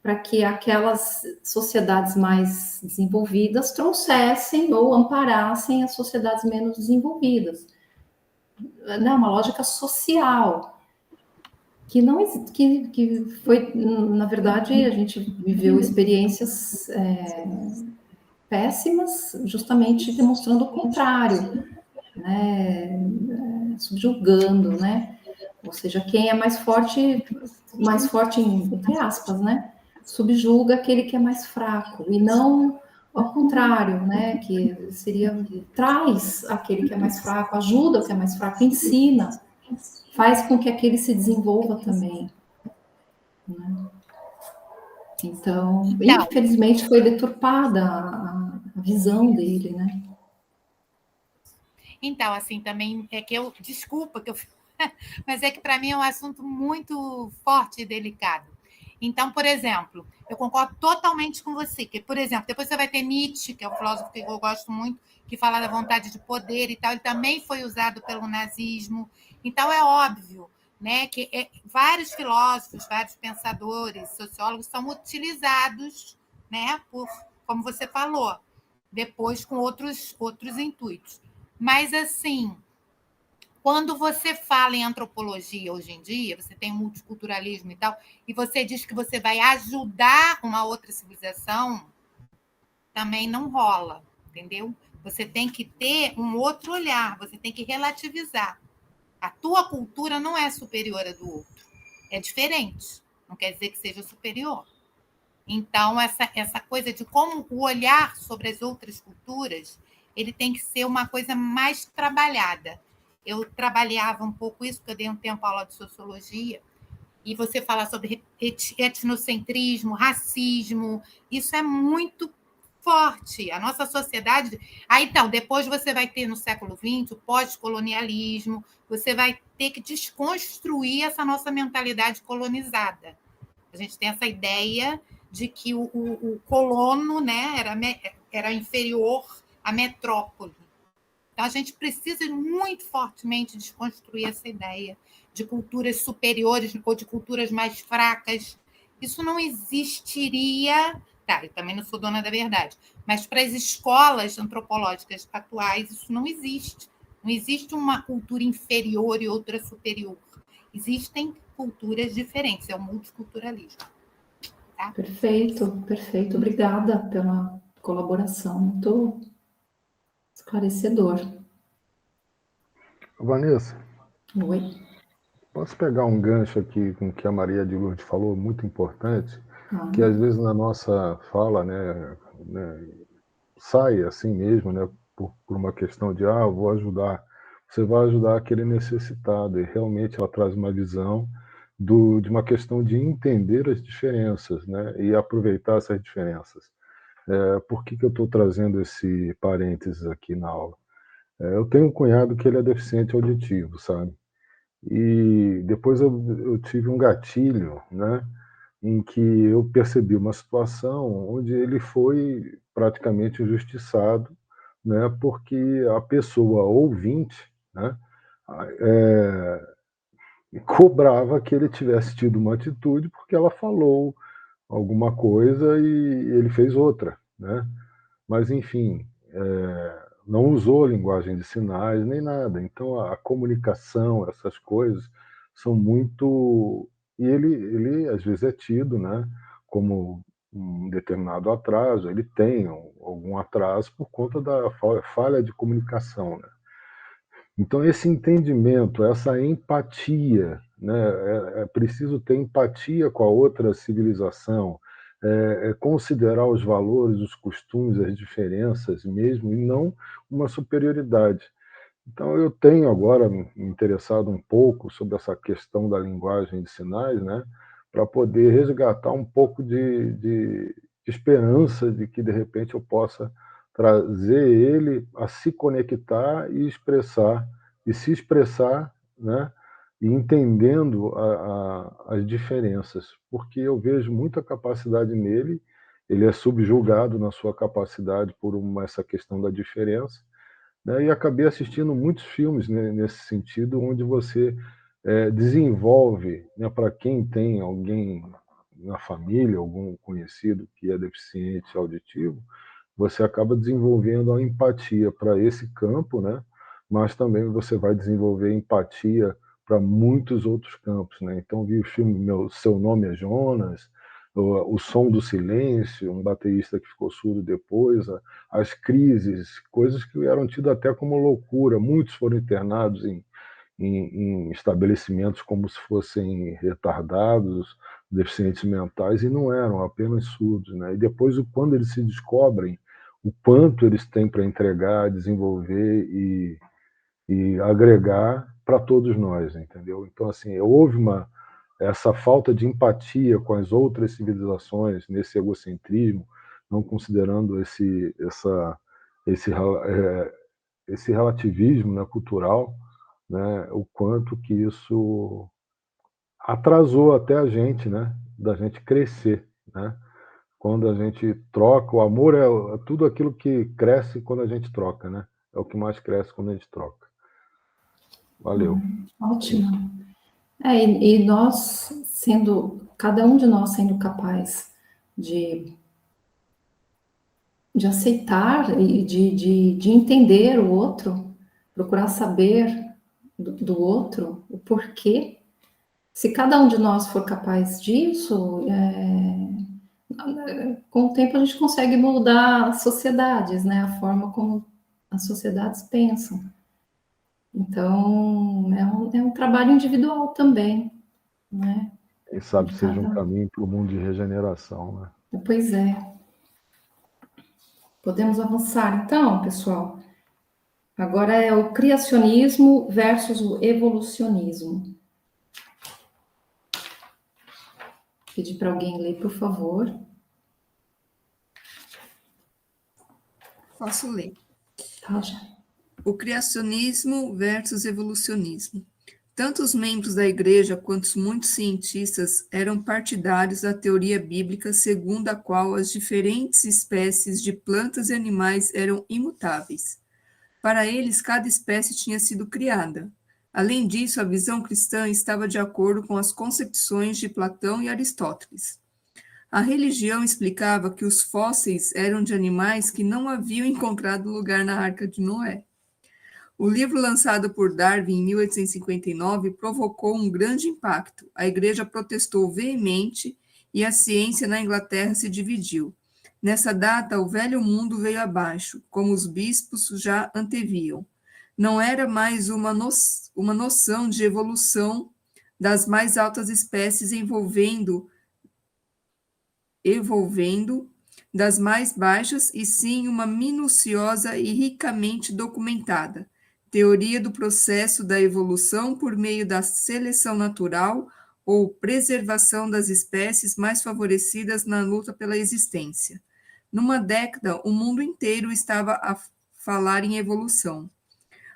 [SPEAKER 1] para que aquelas sociedades mais desenvolvidas trouxessem ou amparassem as sociedades menos desenvolvidas. Né? Uma lógica social. Que foi, na verdade, a gente viveu experiências péssimas, justamente demonstrando o contrário, né? Subjugando, né? Ou seja, quem é mais forte entre aspas, né? subjuga aquele que é mais fraco, e não ao contrário, né? Que seria, traz aquele que é mais fraco, ajuda o que é mais fraco, ensina, faz com que aquele se desenvolva também, né? Então, infelizmente, foi deturpada a visão dele, né?
[SPEAKER 2] Então, assim, também é que eu. Desculpa que eu. Mas é que para mim é um assunto muito forte e delicado. Então, por exemplo, eu concordo totalmente com você, que, por exemplo, depois você vai ter Nietzsche, que é um filósofo que eu gosto muito, que fala da vontade de poder e tal, ele também foi usado pelo nazismo. Então, é óbvio, né, que vários filósofos, vários pensadores, sociólogos são utilizados, né, por, como você falou, depois com outros intuitos. Mas, assim, quando você fala em antropologia hoje em dia, você tem multiculturalismo e tal, e você diz que você vai ajudar uma outra civilização, também não rola, entendeu? Você tem que ter um outro olhar, você tem que relativizar. A tua cultura não é superior à do outro, é diferente, não quer dizer que seja superior. Então, essa coisa de como o olhar sobre as outras culturas, ele tem que ser uma coisa mais trabalhada. Eu trabalhava um pouco isso, porque eu dei um tempo aula de sociologia, e você fala sobre etnocentrismo, racismo, isso é muito forte. A nossa sociedade... então, depois você vai ter, no século XX, o pós-colonialismo, você vai ter que desconstruir essa nossa mentalidade colonizada. A gente tem essa ideia de que o colono, né, era inferior à metrópole. Então, a gente precisa muito fortemente desconstruir essa ideia de culturas superiores ou de culturas mais fracas. Isso não existiria... Tá, eu também não sou dona da verdade, mas para as escolas antropológicas atuais, isso não existe. Não existe uma cultura inferior e outra superior. Existem culturas diferentes, é o multiculturalismo. Tá?
[SPEAKER 1] Perfeito, perfeito. Obrigada pela colaboração, muito esclarecedor.
[SPEAKER 7] Vanessa,
[SPEAKER 1] Oi.
[SPEAKER 7] posso pegar um gancho aqui com o que a Maria de Lourdes falou, muito importante, que
[SPEAKER 1] Ah,
[SPEAKER 7] às vezes na nossa fala, né, sai assim mesmo, né, por uma questão de, vou ajudar. Você vai ajudar aquele necessitado, e realmente ela traz uma visão de uma questão de entender as diferenças, né, e aproveitar essas diferenças. Por que eu estou trazendo esse parênteses aqui na aula? Eu tenho um cunhado que ele é deficiente auditivo, sabe? E depois eu tive um gatilho, né, em que eu percebi uma situação onde ele foi praticamente injustiçado, né, porque a pessoa ouvinte, né, cobrava que ele tivesse tido uma atitude porque ela falou alguma coisa e ele fez outra, né? Mas, enfim, não usou linguagem de sinais nem nada. Então, a comunicação, essas coisas, são muito... E ele às vezes, é tido, né, como um determinado atraso. Ele tem algum atraso por conta da falha de comunicação, né? Então, esse entendimento, essa empatia, né, é preciso ter empatia com a outra civilização, considerar os valores, os costumes, as diferenças mesmo, e não uma superioridade. Então, eu tenho agora me interessado um pouco sobre essa questão da linguagem de sinais, né, para poder resgatar um pouco de esperança de que, de repente, eu possa trazer ele a se conectar e expressar, e se expressar, né, e entendendo as diferenças, porque eu vejo muita capacidade nele, ele é subjugado na sua capacidade por essa questão da diferença, né, e acabei assistindo muitos filmes, né, nesse sentido, onde você desenvolve, né, para quem tem alguém na família, algum conhecido que é deficiente auditivo, você acaba desenvolvendo a empatia para esse campo, né, mas também você vai desenvolver empatia para muitos outros campos, né? Então, vi o filme Seu Nome é Jonas, o Som do Silêncio, um baterista que ficou surdo depois, as crises, coisas que eram tidas até como loucura. Muitos foram internados em estabelecimentos como se fossem retardados, deficientes mentais, e não eram apenas surdos, né? E depois, quando eles se descobrem, o quanto eles têm para entregar, desenvolver e agregar para todos nós, entendeu? Então, assim, houve essa falta de empatia com as outras civilizações, nesse egocentrismo, não considerando esse relativismo, né, cultural, né, o quanto que isso atrasou até a gente, né, da gente crescer, né? Quando a gente troca, o amor é tudo aquilo que cresce quando a gente troca, né? É o que mais cresce quando a gente troca. Valeu.
[SPEAKER 1] Ótimo. E nós cada um de nós sendo capaz de aceitar e de entender o outro, procurar saber do outro, o porquê. Se cada um de nós for capaz disso, com o tempo a gente consegue moldar as sociedades, né? A forma como as sociedades pensam. Então, é um trabalho individual também, né?
[SPEAKER 7] Quem sabe seja um caminho para o mundo de regeneração, né?
[SPEAKER 1] Pois é. Podemos avançar, então, pessoal? Agora é o criacionismo versus o evolucionismo. Pedir para alguém ler, por favor.
[SPEAKER 3] Posso ler.
[SPEAKER 1] Tá, já.
[SPEAKER 3] O criacionismo versus evolucionismo. Tanto os membros da Igreja quanto muitos cientistas eram partidários da teoria bíblica segundo a qual as diferentes espécies de plantas e animais eram imutáveis. Para eles, cada espécie tinha sido criada. Além disso, a visão cristã estava de acordo com as concepções de Platão e Aristóteles. A religião explicava que os fósseis eram de animais que não haviam encontrado lugar na Arca de Noé. O livro lançado por Darwin em 1859 provocou um grande impacto. A Igreja protestou veemente e a ciência na Inglaterra se dividiu. Nessa data, o velho mundo veio abaixo, como os bispos já anteviam. Não era mais uma noção de evolução das mais altas espécies evolvendo das mais baixas, e sim uma minuciosa e ricamente documentada teoria do processo da evolução por meio da seleção natural ou preservação das espécies mais favorecidas na luta pela existência. Numa década, o mundo inteiro estava a falar em evolução.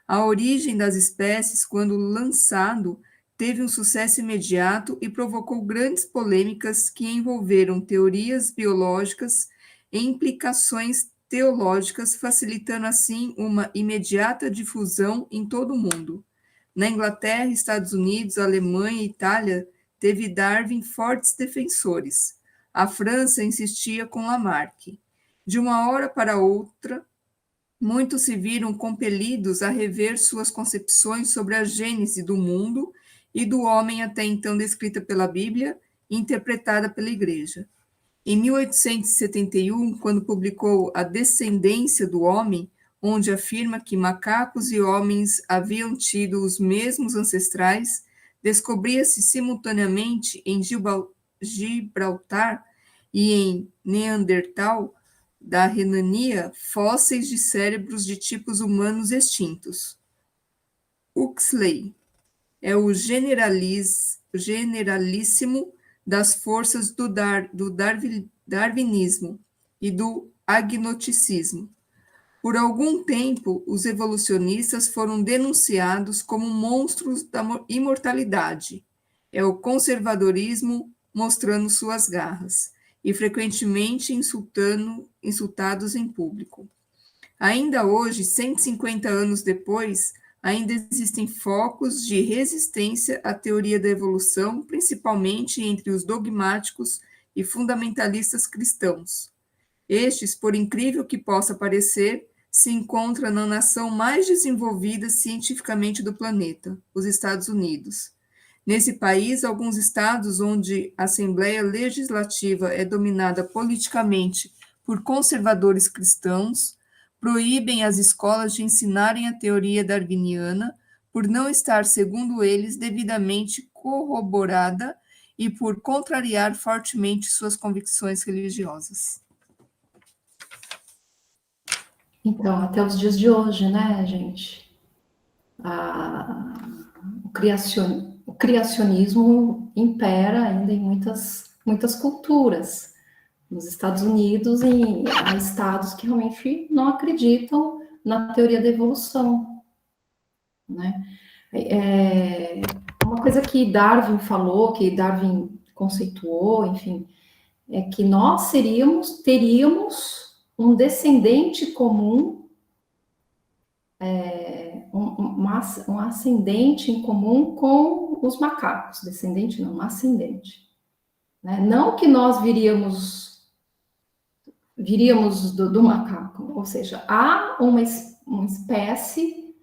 [SPEAKER 3] A origem das espécies, quando lançado, teve um sucesso imediato e provocou grandes polêmicas que envolveram teorias biológicas e implicações teológicas, facilitando assim uma imediata difusão em todo o mundo. Na Inglaterra, Estados Unidos, Alemanha e Itália, teve Darwin fortes defensores. A França insistia com Lamarck. De uma hora para outra, muitos se viram compelidos a rever suas concepções sobre a gênese do mundo e do homem até então descrita pela Bíblia e interpretada pela Igreja. Em 1871, quando publicou A Descendência do Homem, onde afirma que macacos e homens haviam tido os mesmos ancestrais, descobria-se simultaneamente em Gibraltar e em Neandertal, da Renânia, fósseis de cérebros de tipos humanos extintos. Huxley é o generalíssimo das forças do darwinismo e do agnosticismo. Por algum tempo, os evolucionistas foram denunciados como monstros da imortalidade. É o conservadorismo mostrando suas garras e frequentemente insultados em público. Ainda hoje, 150 anos depois, ainda existem focos de resistência à teoria da evolução, principalmente entre os dogmáticos e fundamentalistas cristãos. Estes, por incrível que possa parecer, se encontram na nação mais desenvolvida cientificamente do planeta, os Estados Unidos. Nesse país, alguns estados onde a Assembleia Legislativa é dominada politicamente por conservadores cristãos, proíbem as escolas de ensinarem a teoria darwiniana por não estar, segundo eles, devidamente corroborada e por contrariar fortemente suas convicções religiosas.
[SPEAKER 1] Então, até os dias de hoje, né, gente? O criacionismo impera ainda em muitas culturas. Nos Estados Unidos, há estados que realmente não acreditam na teoria da evolução, né? Uma coisa que Darwin falou, que Darwin conceituou, enfim, é que nós teríamos um descendente comum, um ascendente em comum com os macacos. Descendente não, um ascendente. Né? Não que nós viríamos do macaco, ou seja, há uma espécie,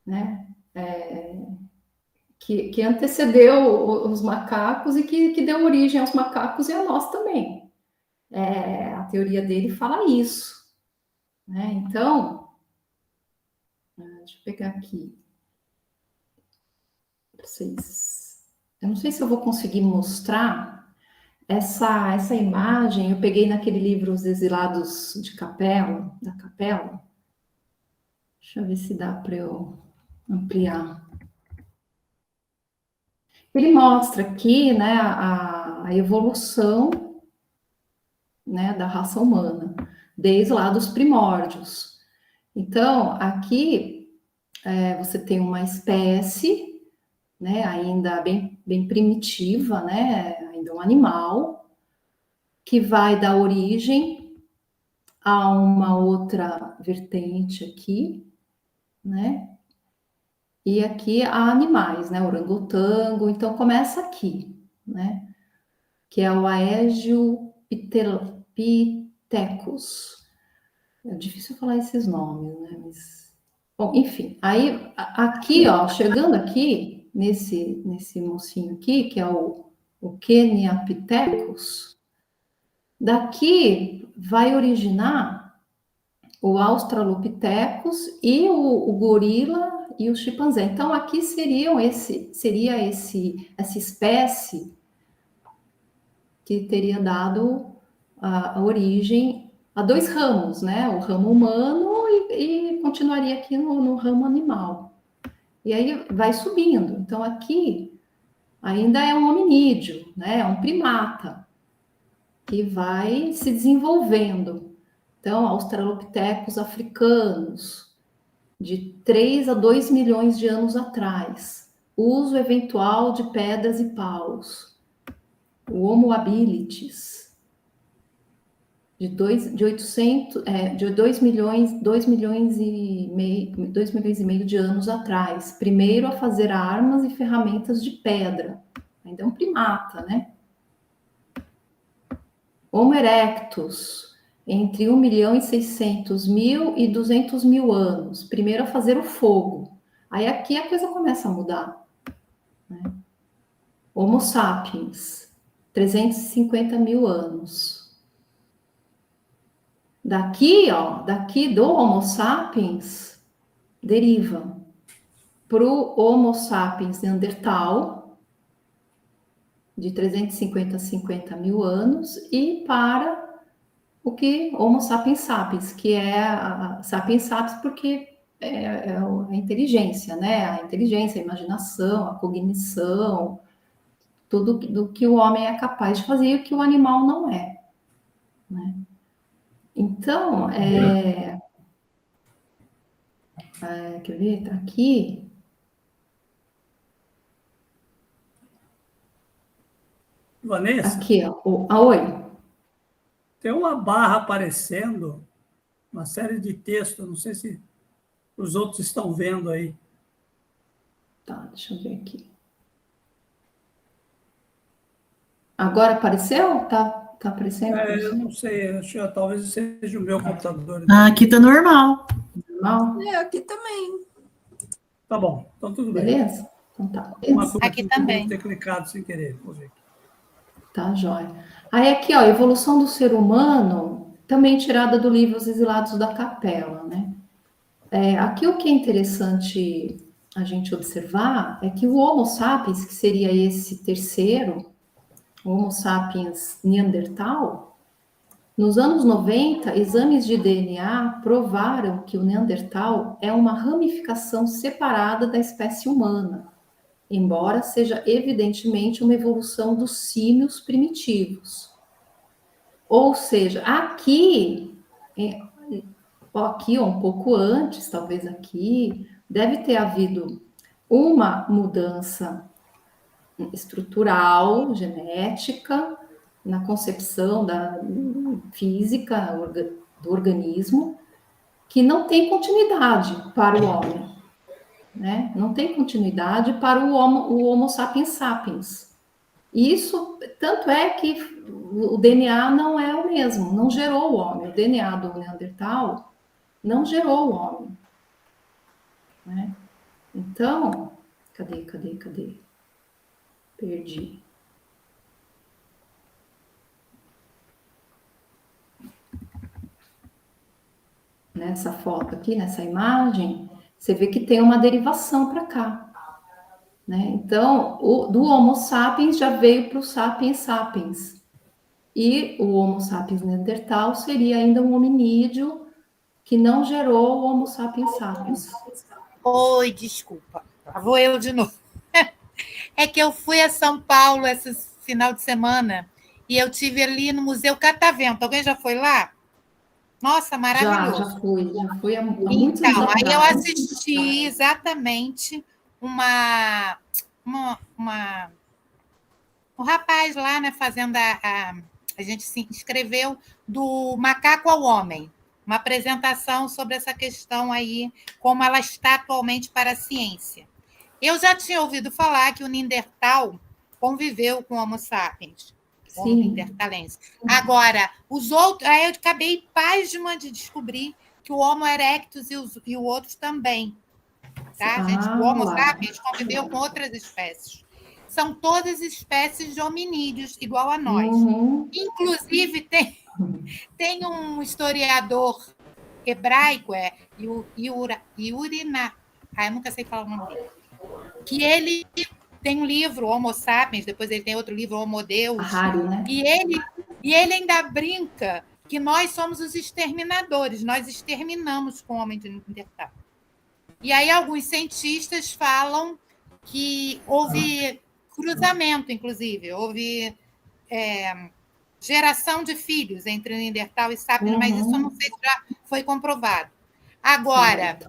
[SPEAKER 1] né, que antecedeu os macacos e que deu origem aos macacos e a nós também. A teoria dele fala isso. Né? Então, deixa eu pegar aqui. Vocês, eu não sei se eu vou conseguir mostrar essa imagem. Eu peguei naquele livro Os Exilados da Capela. Deixa eu ver se dá para eu ampliar. Ele mostra aqui, né, a evolução, né, da raça humana, desde lá dos primórdios. Então, aqui você tem uma espécie, né, ainda bem primitiva, né, ainda um animal, que vai dar origem a uma outra vertente aqui, né, e aqui há animais, né, orangotango. Então, começa aqui, né, que é o Aegiopithecus. É difícil falar esses nomes, né, mas... Bom, enfim, aí, aqui, ó, chegando aqui, nesse mocinho aqui, que é o Keniapithecus, daqui vai originar o Australopithecus e o gorila e o chimpanzé. Então, aqui seria essa espécie que teria dado a origem a dois ramos, né? O ramo humano e continuaria aqui no ramo animal. E aí vai subindo. Então, aqui ainda é um hominídeo, né? É um primata que vai se desenvolvendo. Então, Australopithecus africanos, de 3 a 2 milhões de anos atrás. Uso eventual de pedras e paus. O Homo habilis, de 2 milhões e meio de anos atrás. Primeiro a fazer armas e ferramentas de pedra. Ainda é um primata, né? Homo erectus, entre 1.600.000 e 200.000 anos. Primeiro a fazer o fogo. Aí aqui a coisa começa a mudar. Né? Homo sapiens, 350.000 anos. Daqui do Homo sapiens, deriva para o Homo sapiens neandertal, de 350 a 50.000 anos, e para o que Homo sapiens sapiens, que é a sapiens sapiens porque é a inteligência, né? A inteligência, a imaginação, a cognição, tudo do que o homem é capaz de fazer e o que o animal não é, né? Então, quer ver? Tá aqui.
[SPEAKER 6] Vanessa,
[SPEAKER 1] Aqui, ó. Oi.
[SPEAKER 6] tem uma barra aparecendo, uma série de textos, não sei se os outros estão vendo aí.
[SPEAKER 1] Tá, deixa eu ver aqui. Agora apareceu? Tá aparecendo?
[SPEAKER 6] Eu não sei, acho que talvez seja o meu computador.
[SPEAKER 4] Aqui tá normal.
[SPEAKER 1] Normal?
[SPEAKER 3] Aqui também.
[SPEAKER 6] Tá bom, então tudo bem.
[SPEAKER 1] Beleza? Então tá.
[SPEAKER 2] Aqui também.
[SPEAKER 6] Vou ter clicado sem querer. Vou ver.
[SPEAKER 1] Tá, jóia. Aí aqui, ó, evolução do ser humano, também tirada do livro Os Exilados da Capela, né? Aqui o que é interessante a gente observar é que o Homo sapiens, que seria esse terceiro, Homo sapiens neandertal, nos anos 90, exames de DNA provaram que o neandertal é uma ramificação separada da espécie humana, embora seja evidentemente uma evolução dos símios primitivos. Ou seja, aqui ou um pouco antes, talvez aqui, deve ter havido uma mudança estrutural, genética, na concepção da física do organismo, que não tem continuidade para o homem, né? Não tem continuidade para o Homo sapiens sapiens. Isso, tanto é que o DNA não é o mesmo, não gerou o homem. O DNA do Neandertal não gerou o homem, né? Então, cadê? Perdi. Nessa foto aqui, nessa imagem, você vê que tem uma derivação para cá, né? Então, do Homo sapiens já veio para o sapiens sapiens. E o Homo sapiens neandertal seria ainda um hominídeo que não gerou o Homo sapiens sapiens.
[SPEAKER 2] Oi, desculpa. Lá vou eu de novo. É que eu fui a São Paulo esse final de semana e eu tive ali no Museu Catavento. Alguém já foi lá? Nossa, maravilhoso.
[SPEAKER 1] Já fui há muitos anos
[SPEAKER 2] Então, aí eu
[SPEAKER 1] atrás.
[SPEAKER 2] assisti exatamente um rapaz lá, né, fazendo a gente se inscreveu do Macaco ao Homem, uma apresentação sobre essa questão aí, como ela está atualmente para a ciência. Eu já tinha ouvido falar que o Neandertal conviveu com o Homo sapiens, o Homo neanderthalense. Agora, os outros, aí eu acabei pasma de descobrir que o Homo erectus e o outro também. Tá, gente? O Homo sapiens conviveu com outras espécies. São todas espécies de hominídeos, igual a nós.
[SPEAKER 1] Uhum.
[SPEAKER 2] Inclusive, tem um historiador hebraico, Yurina, eu nunca sei falar o nome dele, que ele tem um livro, Homo Sapiens, depois ele tem outro livro, Homo Deus,
[SPEAKER 1] né?
[SPEAKER 2] e ele ainda brinca que nós somos os exterminadores, nós exterminamos com o homem de Neandertal. E aí alguns cientistas falam que houve cruzamento, inclusive, houve geração de filhos entre Neandertal e Sapiens, mas isso eu não sei se já foi comprovado. Agora,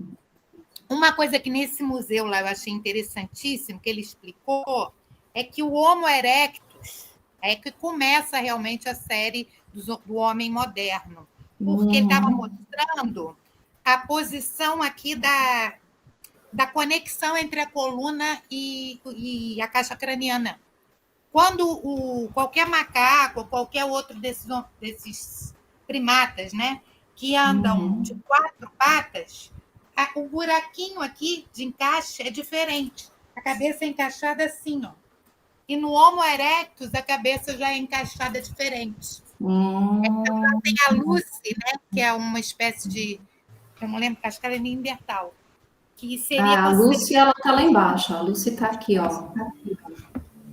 [SPEAKER 2] uma coisa que nesse museu lá eu achei interessantíssimo, que ele explicou, é que o Homo erectus é que começa realmente a série do homem moderno, porque ele estava mostrando a posição aqui da conexão entre a coluna e a caixa craniana. Quando qualquer macaco, qualquer outro desses primatas, né, que andam de 4 patas, o buraquinho aqui de encaixe é diferente. A cabeça é encaixada assim, ó. E no Homo erectus, a cabeça já é encaixada diferente. Então, tem a Lucy, né, que é uma espécie de... Eu não lembro, acho que ela é neandertal. Que seria
[SPEAKER 1] a Lucy, ela está lá embaixo. A Lucy está aqui, ó.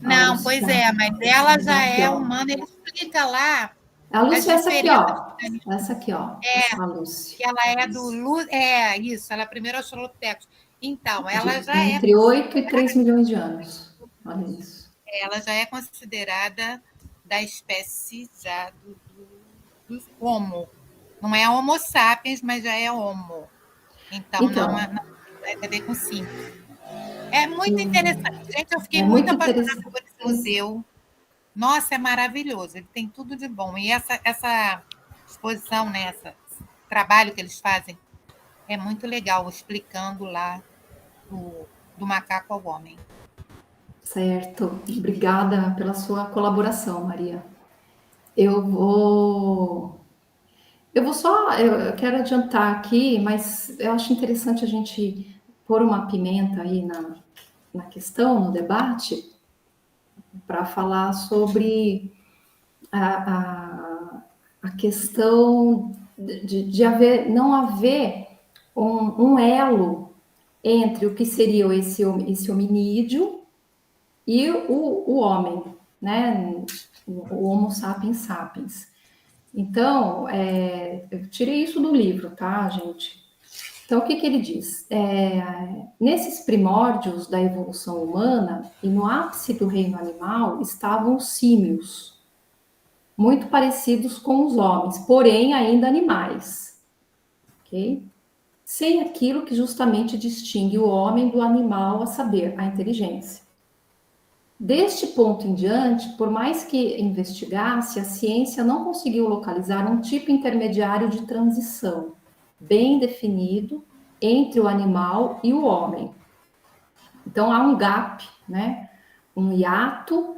[SPEAKER 2] Não, pois é, mas ela já é humana. Ele explica lá.
[SPEAKER 1] A Lucy é essa aqui, ó. Essa aqui, ó. A Lucy.
[SPEAKER 2] Que ela é do... isso. Ela é a primeira Australopithecus. Então, ela já é...
[SPEAKER 1] Entre 8 e 3 milhões de anos. Olha isso.
[SPEAKER 2] Ela já é considerada da espécie já do Homo. Não é Homo sapiens, mas já é Homo. Então não é a ver com 5. É muito interessante. Gente, eu fiquei muito apaixonada por esse museu. Nossa, é maravilhoso. Ele tem tudo de bom. E essa exposição, né, esse trabalho que eles fazem, é muito legal, explicando lá do macaco ao homem.
[SPEAKER 1] Certo. Obrigada pela sua colaboração, Maria. Eu quero adiantar aqui, mas eu acho interessante a gente pôr uma pimenta aí na questão, no debate, para falar sobre a questão de não haver um elo entre o que seria esse hominídeo e o homem, né? o Homo sapiens sapiens. Então, eu tirei isso do livro, tá, gente? Então, o que ele diz? Nesses primórdios da evolução humana e no ápice do reino animal estavam os símios, muito parecidos com os homens, porém ainda animais, ok? Sem aquilo que justamente distingue o homem do animal, a saber, a inteligência. Deste ponto em diante, por mais que investigasse, a ciência não conseguiu localizar um tipo intermediário de transição bem definido entre o animal e o homem. Então há um gap, né? Um hiato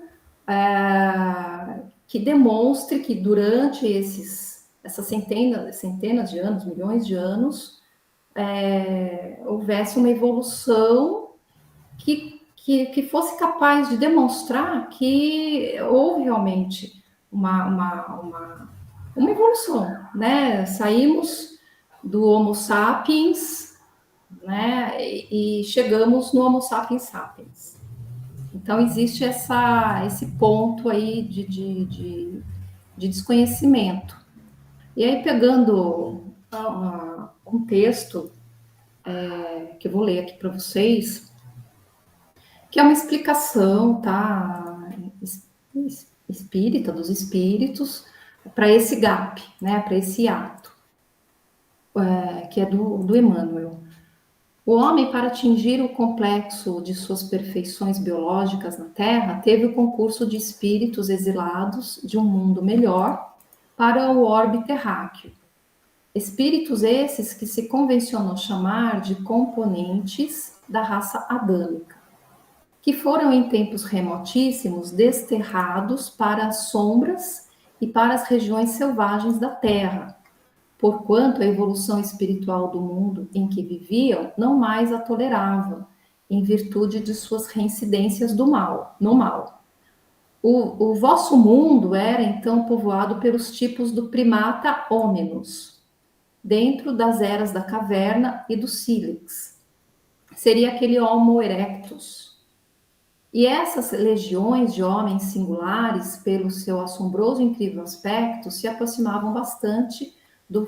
[SPEAKER 1] que demonstre que durante essas centenas de anos, milhões de anos, houvesse uma evolução que fosse capaz de demonstrar que houve realmente uma evolução, né? Saímos do Homo sapiens, né? E chegamos no Homo sapiens sapiens. Então existe esse ponto aí de desconhecimento. E aí pegando um texto que eu vou ler aqui para vocês, que é uma explicação, tá, espírita, dos espíritos, para esse gap, né, para esse ato, que é do Emmanuel. O homem, para atingir o complexo de suas perfeições biológicas na Terra, teve o concurso de espíritos exilados de um mundo melhor para o orbe terráqueo. Espíritos esses que se convencionou chamar de componentes da raça adâmica, que foram em tempos remotíssimos desterrados para as sombras e para as regiões selvagens da Terra, porquanto a evolução espiritual do mundo em que viviam não mais a tolerava, em virtude de suas reincidências no mal. O vosso mundo era então povoado pelos tipos do primata hominus, dentro das eras da caverna e do sílex. Seria aquele Homo erectus. E essas legiões de homens singulares, pelo seu assombroso e incrível aspecto, se aproximavam bastante do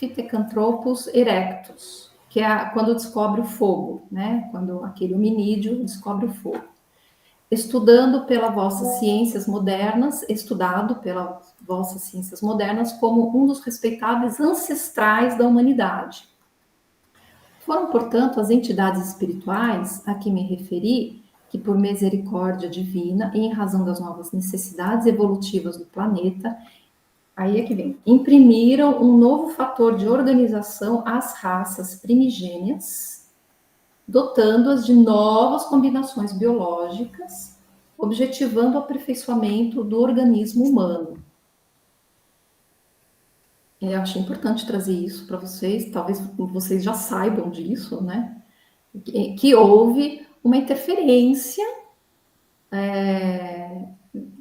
[SPEAKER 1] Pithecanthropus erectus, que é quando descobre o fogo, né? Quando aquele hominídeo descobre o fogo. Estudado pelas vossas ciências modernas como um dos respeitáveis ancestrais da humanidade. Foram, portanto, as entidades espirituais a que me referi, que por misericórdia divina e em razão das novas necessidades evolutivas do planeta, aí é que vem, imprimiram um novo fator de organização às raças primigênias, dotando-as de novas combinações biológicas, objetivando o aperfeiçoamento do organismo humano. Eu achei importante trazer isso para vocês, talvez vocês já saibam disso, né? Que houve uma interferência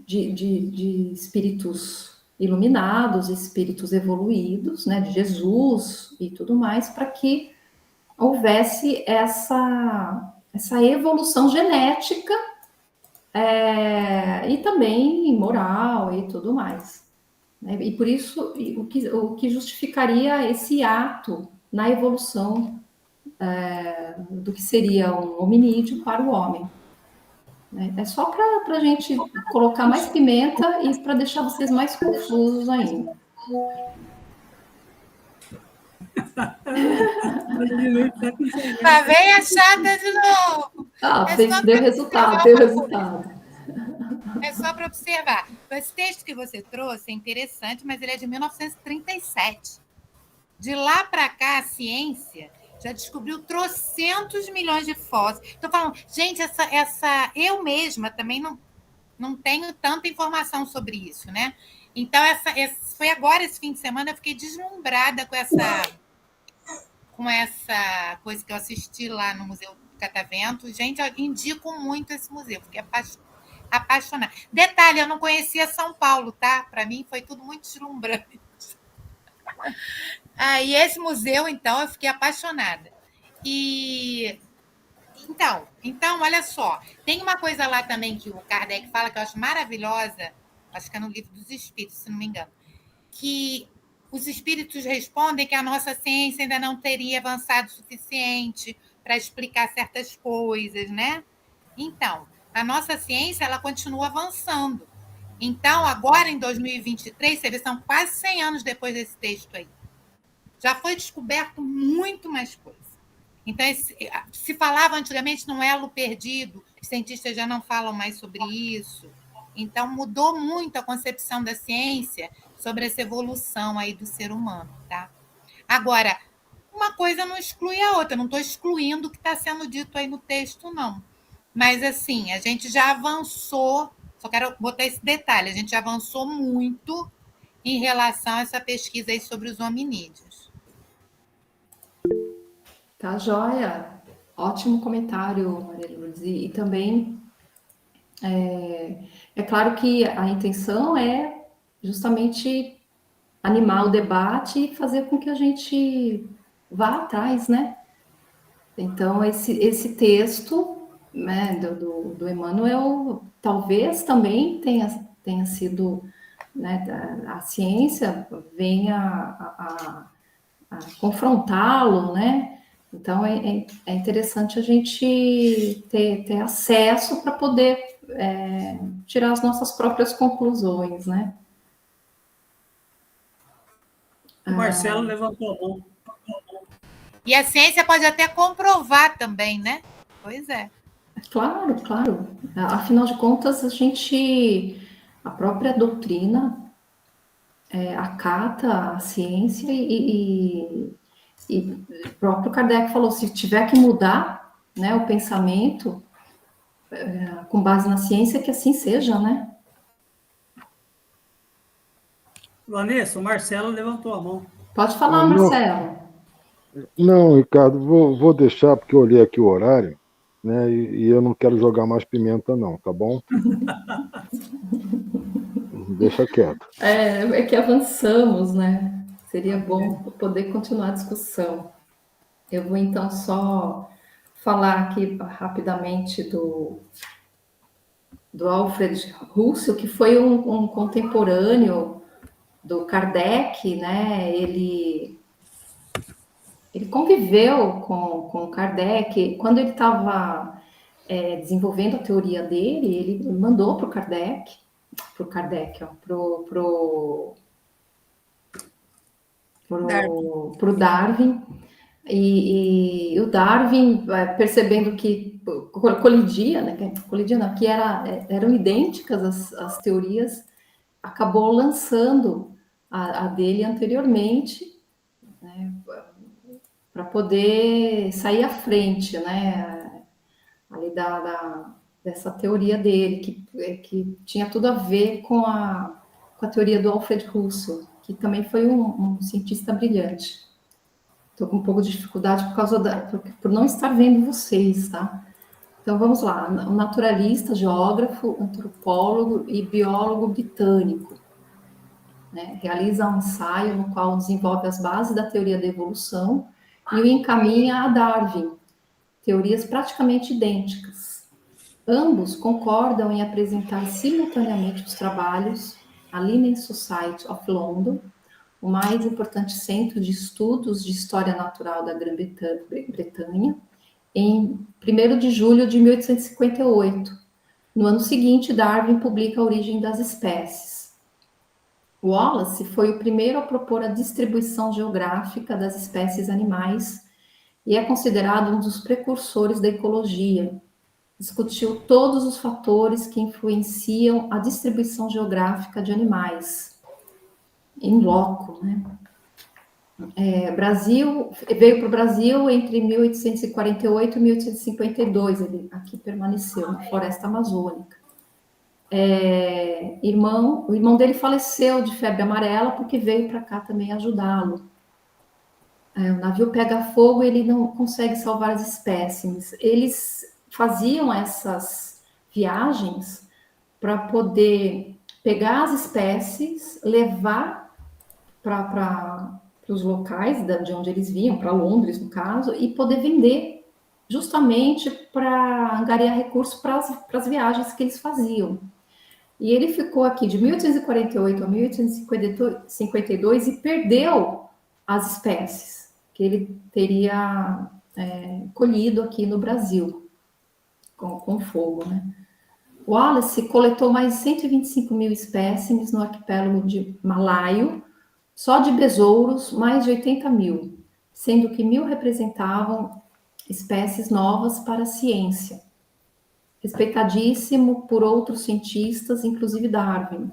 [SPEAKER 1] de espíritos iluminados, espíritos evoluídos, né, de Jesus e tudo mais, para que houvesse essa evolução genética e também moral e tudo mais. Né? E por isso, o que justificaria esse ato na evolução do que seria um hominídeo para o homem. É só para a gente colocar mais pimenta e para deixar vocês mais confusos ainda.
[SPEAKER 2] Lá vem a chata de novo.
[SPEAKER 1] Deu resultado.
[SPEAKER 2] É só para observar. Esse texto que você trouxe é interessante, mas ele é de 1937. De lá para cá, a ciência já descobriu trocentos milhões de fósseis. Estou falando, gente, eu mesma também não tenho tanta informação sobre isso, né? Então, foi agora, esse fim de semana, eu fiquei deslumbrada com essa coisa que eu assisti lá no Museu Catavento. Gente, eu indico muito esse museu, fiquei apaixonada. Detalhe, eu não conhecia São Paulo, tá? Para mim foi tudo muito deslumbrante. E esse museu, então, eu fiquei apaixonada. Então, olha só, tem uma coisa lá também que o Kardec fala que eu acho maravilhosa, acho que é no Livro dos Espíritos, se não me engano, que os espíritos respondem que a nossa ciência ainda não teria avançado o suficiente para explicar certas coisas, né? Então, a nossa ciência, ela continua avançando. Então, agora, em 2023, você vê, são quase 100 anos depois desse texto aí. Já foi descoberto muito mais coisa. Então, se falava antigamente num elo perdido, os cientistas já não falam mais sobre isso. Então, mudou muito a concepção da ciência sobre essa evolução aí do ser humano, tá? Agora, uma coisa não exclui a outra, não estou excluindo o que está sendo dito aí no texto, não. Mas, assim, a gente já avançou, só quero botar esse detalhe, a gente já avançou muito em relação a essa pesquisa aí sobre os hominídeos.
[SPEAKER 1] Tá joia. Ótimo comentário, Maria Lourdes. E também é claro que a intenção é justamente animar o debate e fazer com que a gente vá atrás, né? Então, esse texto, né, do Emmanuel talvez também tenha sido, né, a ciência venha a confrontá-lo, né? Então, é interessante a gente ter acesso para poder tirar as nossas próprias conclusões, né?
[SPEAKER 6] O Marcelo levantou a mão.
[SPEAKER 2] E a ciência pode até comprovar também, né? Pois é.
[SPEAKER 1] Claro, claro. Afinal de contas, a própria doutrina acata a ciência e o próprio Kardec falou, se tiver que mudar, né, o pensamento com base na ciência, que assim seja, né?
[SPEAKER 6] Vanessa, o Marcelo levantou a mão.
[SPEAKER 1] Pode falar, Marcelo.
[SPEAKER 7] Não, Ricardo, vou deixar, porque eu olhei aqui o horário, né, e eu não quero jogar mais pimenta, não, tá bom? Deixa quieto.
[SPEAKER 1] É que avançamos, né? Seria bom poder continuar a discussão. Eu vou, então, só falar aqui rapidamente do Alfred Russell, que foi um contemporâneo do Kardec, né? Ele conviveu com Kardec. Quando ele estava desenvolvendo a teoria dele, ele mandou para o Darwin, e o Darwin, percebendo que colidia, né? Colidia não, que eram idênticas as teorias, acabou lançando a dele anteriormente, né, para poder sair à frente, né, ali dessa teoria dele, que tinha tudo a ver com a teoria do Alfred Russell, que também foi um cientista brilhante. Estou com um pouco de dificuldade por não estar vendo vocês, tá? Então, vamos lá. Um naturalista, geógrafo, antropólogo e biólogo britânico, né? Realiza um ensaio no qual desenvolve as bases da teoria da evolução e o encaminha a Darwin, teorias praticamente idênticas. Ambos concordam em apresentar simultaneamente os trabalhos a Linnean Society of London, o mais importante centro de estudos de história natural da Grã-Bretanha, em 1º de julho de 1858. No ano seguinte, Darwin publica A Origem das Espécies. Wallace foi o primeiro a propor a distribuição geográfica das espécies animais e é considerado um dos precursores da ecologia. Discutiu todos os fatores que influenciam a distribuição geográfica de animais, em loco, né? Veio para o Brasil entre 1848 e 1852, ele aqui permaneceu na floresta amazônica. O irmão dele faleceu de febre amarela porque veio para cá também ajudá-lo. O navio pega fogo e ele não consegue salvar as espécimes. Eles faziam essas viagens para poder pegar as espécies, levar para os locais de onde eles vinham, para Londres, no caso, e poder vender, justamente para angariar recursos para as viagens que eles faziam. E ele ficou aqui de 1848 a 1852 e perdeu as espécies que ele teria colhido aqui no Brasil, com fogo, né? Wallace coletou mais de 125 mil espécimes no arquipélago de Malaio, só de besouros, mais de 80 mil, sendo que 1.000 representavam espécies novas para a ciência. Respeitadíssimo por outros cientistas, inclusive Darwin.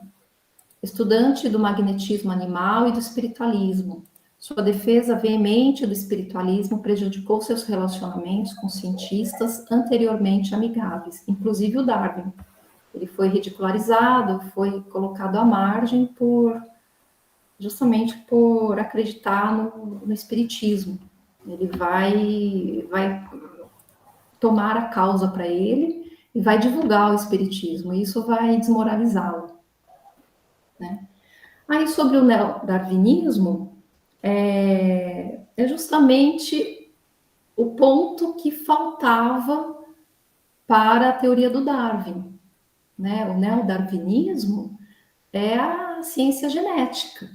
[SPEAKER 1] Estudante do magnetismo animal e do espiritualismo. Sua defesa veemente do espiritualismo prejudicou seus relacionamentos com cientistas anteriormente amigáveis, inclusive o Darwin. Ele foi ridicularizado, foi colocado à margem justamente por acreditar no espiritismo. Ele vai tomar a causa para ele e vai divulgar o espiritismo, e isso vai desmoralizá-lo, né? Aí, sobre o neodarwinismo, é justamente o ponto que faltava para a teoria do Darwin, né? O neodarwinismo é a ciência genética,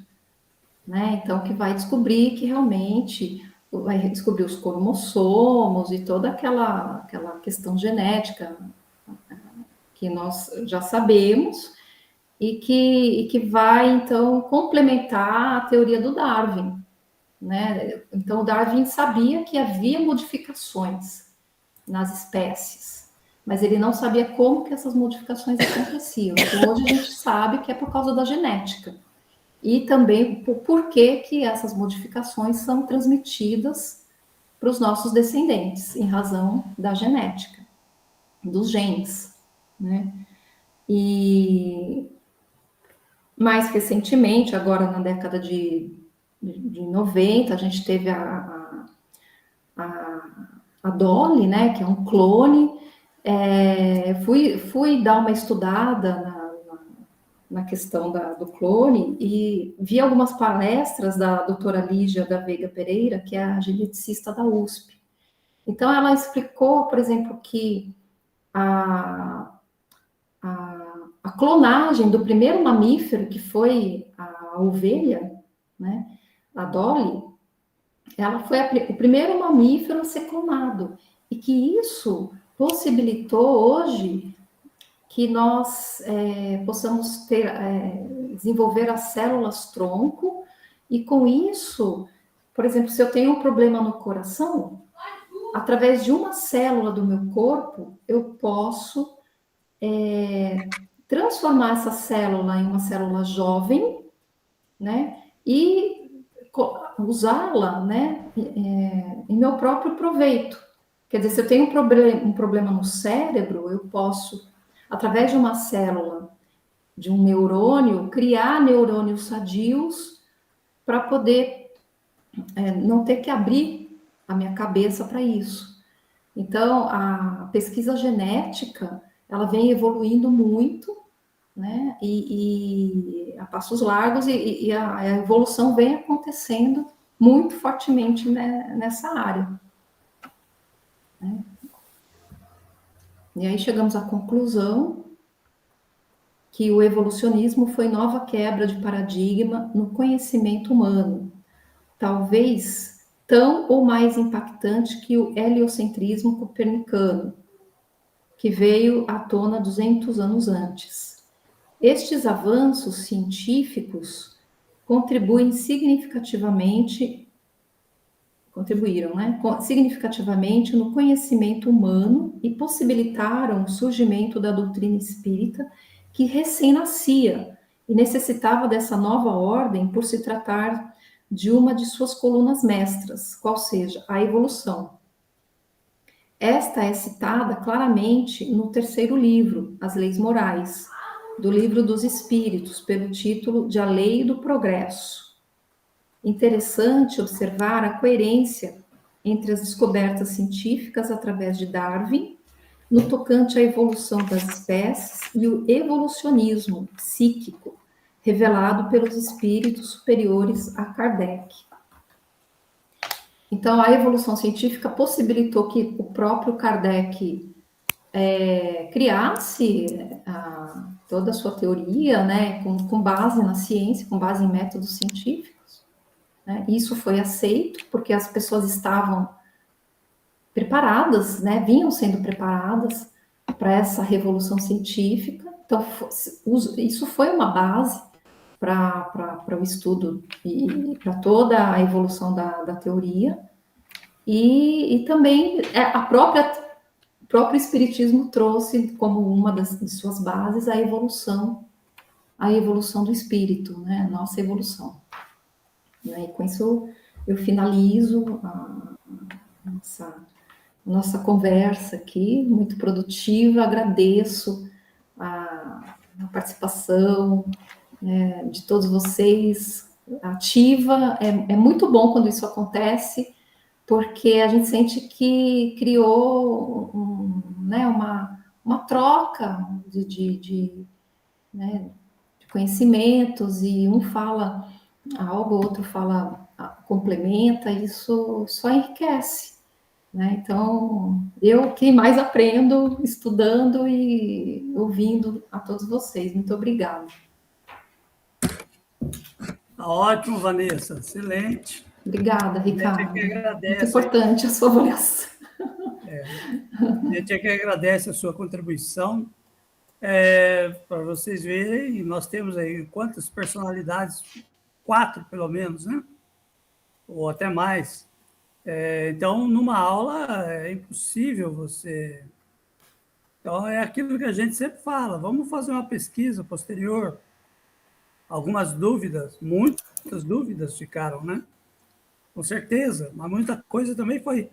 [SPEAKER 1] né? Então, que vai descobrir que realmente vai descobrir os cromossomos e toda aquela questão genética que nós já sabemos, e que vai, então, complementar a teoria do Darwin, né? Então, o Darwin sabia que havia modificações nas espécies, mas ele não sabia como que essas modificações aconteciam. Então, hoje a gente sabe que é por causa da genética. E também por que essas modificações são transmitidas para os nossos descendentes, em razão da genética, dos genes, né? E mais recentemente, agora na década de 90, a gente teve a Dolly, né, que é um clone. Fui dar uma estudada na questão do clone e vi algumas palestras da doutora Lígia da Veiga Pereira, que é a geneticista da USP. Então, ela explicou, por exemplo, que a clonagem do primeiro mamífero, que foi a ovelha, né, a Dolly, ela foi o primeiro mamífero a ser clonado, e que isso possibilitou hoje que nós possamos desenvolver as células-tronco, e com isso, por exemplo, se eu tenho um problema no coração, através de uma célula do meu corpo, eu posso transformar essa célula em uma célula jovem, né, e usá-la, né, em meu próprio proveito. Quer dizer, se eu tenho um problema no cérebro, eu posso, através de uma célula, de um neurônio, criar neurônios sadios para poder não ter que abrir a minha cabeça para isso. Então, a pesquisa genética, ela vem evoluindo muito, né? E a passos largos, e a evolução vem acontecendo muito fortemente, né, nessa área, né? E aí chegamos à conclusão que o evolucionismo foi nova quebra de paradigma no conhecimento humano, talvez tão ou mais impactante que o heliocentrismo copernicano, que veio à tona 200 anos antes. Estes avanços científicos contribuíram, né, significativamente no conhecimento humano e possibilitaram o surgimento da doutrina espírita, que recém-nascia e necessitava dessa nova ordem por se tratar de uma de suas colunas mestras, qual seja, a evolução. Esta é citada claramente no terceiro livro, As Leis Morais, do Livro dos Espíritos, pelo título de A Lei do Progresso. Interessante observar a coerência entre as descobertas científicas através de Darwin, no tocante à evolução das espécies, e o evolucionismo psíquico, revelado pelos espíritos superiores a Kardec. Então, a evolução científica possibilitou que o próprio Kardec criasse toda a sua teoria, né, com base na ciência, com base em métodos científicos, né? Isso foi aceito porque as pessoas estavam preparadas, né, vinham sendo preparadas para essa revolução científica. Então, isso foi uma base para o estudo e para toda a evolução da teoria. E também o próprio Espiritismo trouxe como uma de suas bases a evolução do espírito, né? Nossa evolução. E com isso eu finalizo a nossa conversa aqui, muito produtiva. Agradeço a participação, né, de todos vocês, ativa. É muito bom quando isso acontece, porque a gente sente que criou né, uma troca né, de conhecimentos, e um fala algo, o outro fala, complementa, isso só enriquece. Né? Então, eu que mais aprendo estudando e ouvindo a todos vocês. Muito obrigada.
[SPEAKER 6] Tá ótimo, Vanessa, excelente.
[SPEAKER 1] Obrigada, Ricardo.
[SPEAKER 6] A gente que agradece.
[SPEAKER 1] Muito importante a sua avaliação.
[SPEAKER 6] A gente que agradece a sua contribuição. Para vocês verem, nós temos aí quantas personalidades? 4, pelo menos, né? Ou até mais. Então, numa aula é impossível você... Então, é aquilo que a gente sempre fala, vamos fazer uma pesquisa posterior. Algumas dúvidas, muitas dúvidas ficaram, né? Com certeza, mas muita coisa também foi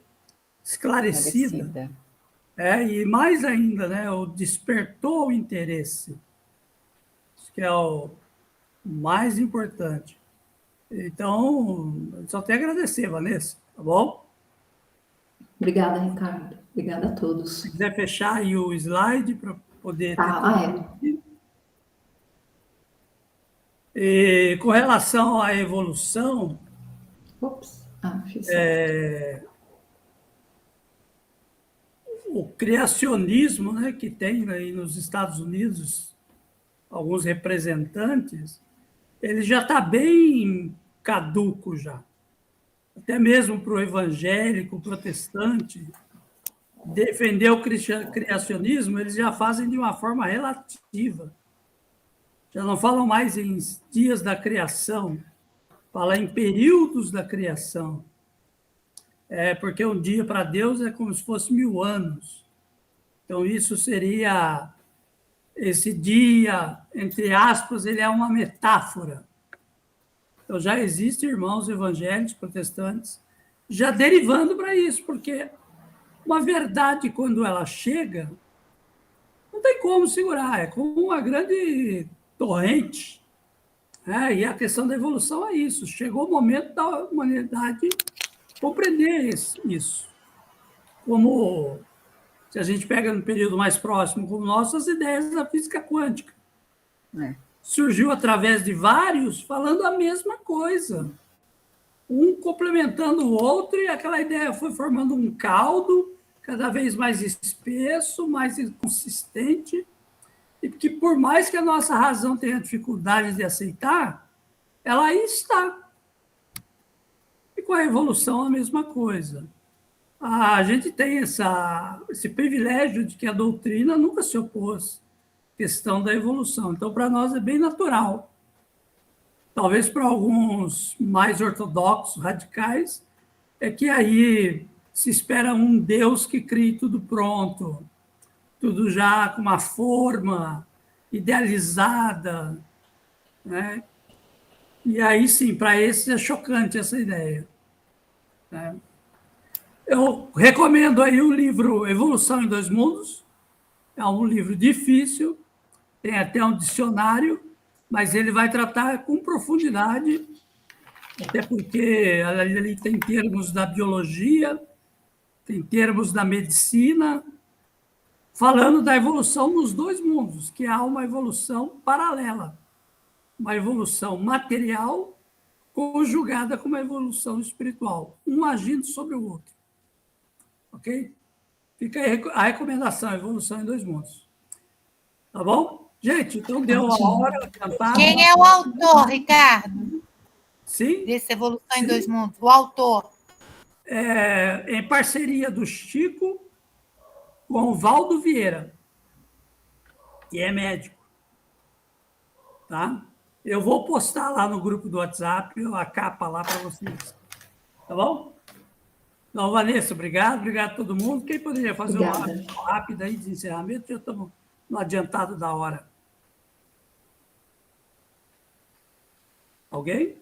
[SPEAKER 6] esclarecida. E mais ainda, né? Despertou o interesse. Isso que é o mais importante. Então, só tenho a agradecer, Vanessa, tá bom?
[SPEAKER 1] Obrigada, Ricardo. Obrigada a todos.
[SPEAKER 6] Se quiser fechar aí o slide para poder... E com relação à evolução... o criacionismo, né, que tem aí nos Estados Unidos alguns representantes, ele já está bem caduco já. Até mesmo para o evangélico, o protestante, defender o criacionismo, eles já fazem de uma forma relativa. Já não falam mais em dias da criação, falam em períodos da criação. Porque um dia para Deus é como se fosse 1000 anos. Então, isso seria... Esse dia, entre aspas, ele é uma metáfora. Então, já existem irmãos evangélicos, protestantes, já derivando para isso, porque uma verdade, quando ela chega, não tem como segurar, é como uma grande torrente. E a questão da evolução é isso. Chegou o momento da humanidade compreender isso. Como, se a gente pega no período mais próximo, como nossas ideias da física quântica. Surgiu através de vários falando a mesma coisa. Um complementando o outro, e aquela ideia foi formando um caldo cada vez mais espesso, mais inconsistente, e que, por mais que a nossa razão tenha dificuldade de aceitar, ela aí está. E com a evolução, a mesma coisa. A gente tem esse privilégio de que a doutrina nunca se opôs à questão da evolução. Então, para nós, é bem natural. Talvez para alguns mais ortodoxos, radicais, é que aí se espera um Deus que crie tudo pronto, tudo já com uma forma idealizada, né? E aí, sim, para esses é chocante essa ideia. Né? Eu recomendo aí o livro Evolução em 2 Mundos. É um livro difícil, tem até um dicionário, mas ele vai tratar com profundidade, até porque ali tem termos da biologia, tem termos da medicina, falando da evolução nos 2 mundos, que há uma evolução paralela, uma evolução material conjugada com uma evolução espiritual, um agindo sobre o outro. Ok? Fica aí a recomendação, Evolução em Dois Mundos. Tá bom? Gente, então deu a hora cantada.
[SPEAKER 2] Quem é o autor, Ricardo,
[SPEAKER 6] Sim,
[SPEAKER 2] desse Evolução em Dois Mundos? O autor.
[SPEAKER 6] em parceria do Chico com o Valdo Vieira, que é médico. Tá? Eu vou postar lá no grupo do WhatsApp a capa lá para vocês. Tá bom? Então, Vanessa, obrigado a todo mundo. Quem poderia fazer
[SPEAKER 1] Obrigada.
[SPEAKER 6] uma rápida aí de encerramento? Já estamos no adiantado da hora. Alguém?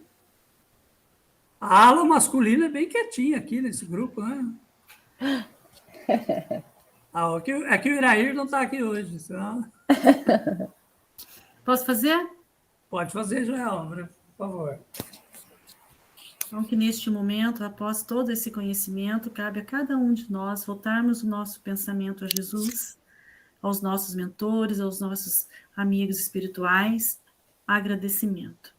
[SPEAKER 6] A ala masculina é bem quietinha aqui nesse grupo, né? É que o Irair não está aqui hoje. Senão...
[SPEAKER 4] Posso fazer?
[SPEAKER 6] Pode fazer, Joel, por favor.
[SPEAKER 4] Então, que neste momento, após todo esse conhecimento, cabe a cada um de nós voltarmos o nosso pensamento a Jesus, aos nossos mentores, aos nossos amigos espirituais, agradecimento.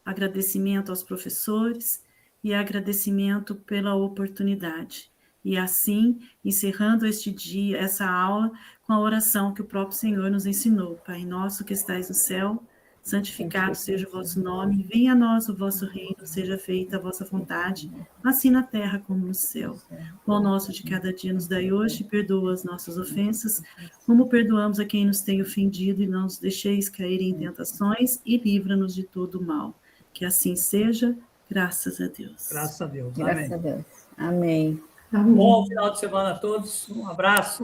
[SPEAKER 4] Agradecimento aos professores e agradecimento pela oportunidade. E assim, encerrando este dia, essa aula, com a oração que o próprio Senhor nos ensinou. Pai nosso que estais no céu, santificado seja o vosso nome, venha a nós o vosso reino, seja feita a vossa vontade, assim na terra como no céu. O pão nosso de cada dia nos dai hoje, perdoa as nossas ofensas, como perdoamos a quem nos tem ofendido, e não nos deixeis cair em tentações, e livra-nos de todo o mal. Que assim seja, graças a Deus.
[SPEAKER 6] Graças a Deus.
[SPEAKER 8] Graças
[SPEAKER 6] Amém.
[SPEAKER 8] a Deus. Amém.
[SPEAKER 1] Amém.
[SPEAKER 6] Bom final de semana a todos. Um abraço.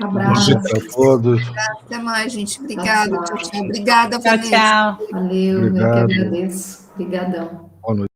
[SPEAKER 1] Abraço.
[SPEAKER 7] A todos.
[SPEAKER 3] Até mais, gente. Obrigada.
[SPEAKER 1] Tchau, tchau.
[SPEAKER 3] Tchau, tchau. Obrigada,
[SPEAKER 2] Tchau,
[SPEAKER 3] Vanessa.
[SPEAKER 2] tchau.
[SPEAKER 1] Valeu, eu que
[SPEAKER 7] Obrigado.
[SPEAKER 1] agradeço. Obrigadão.
[SPEAKER 7] Boa noite.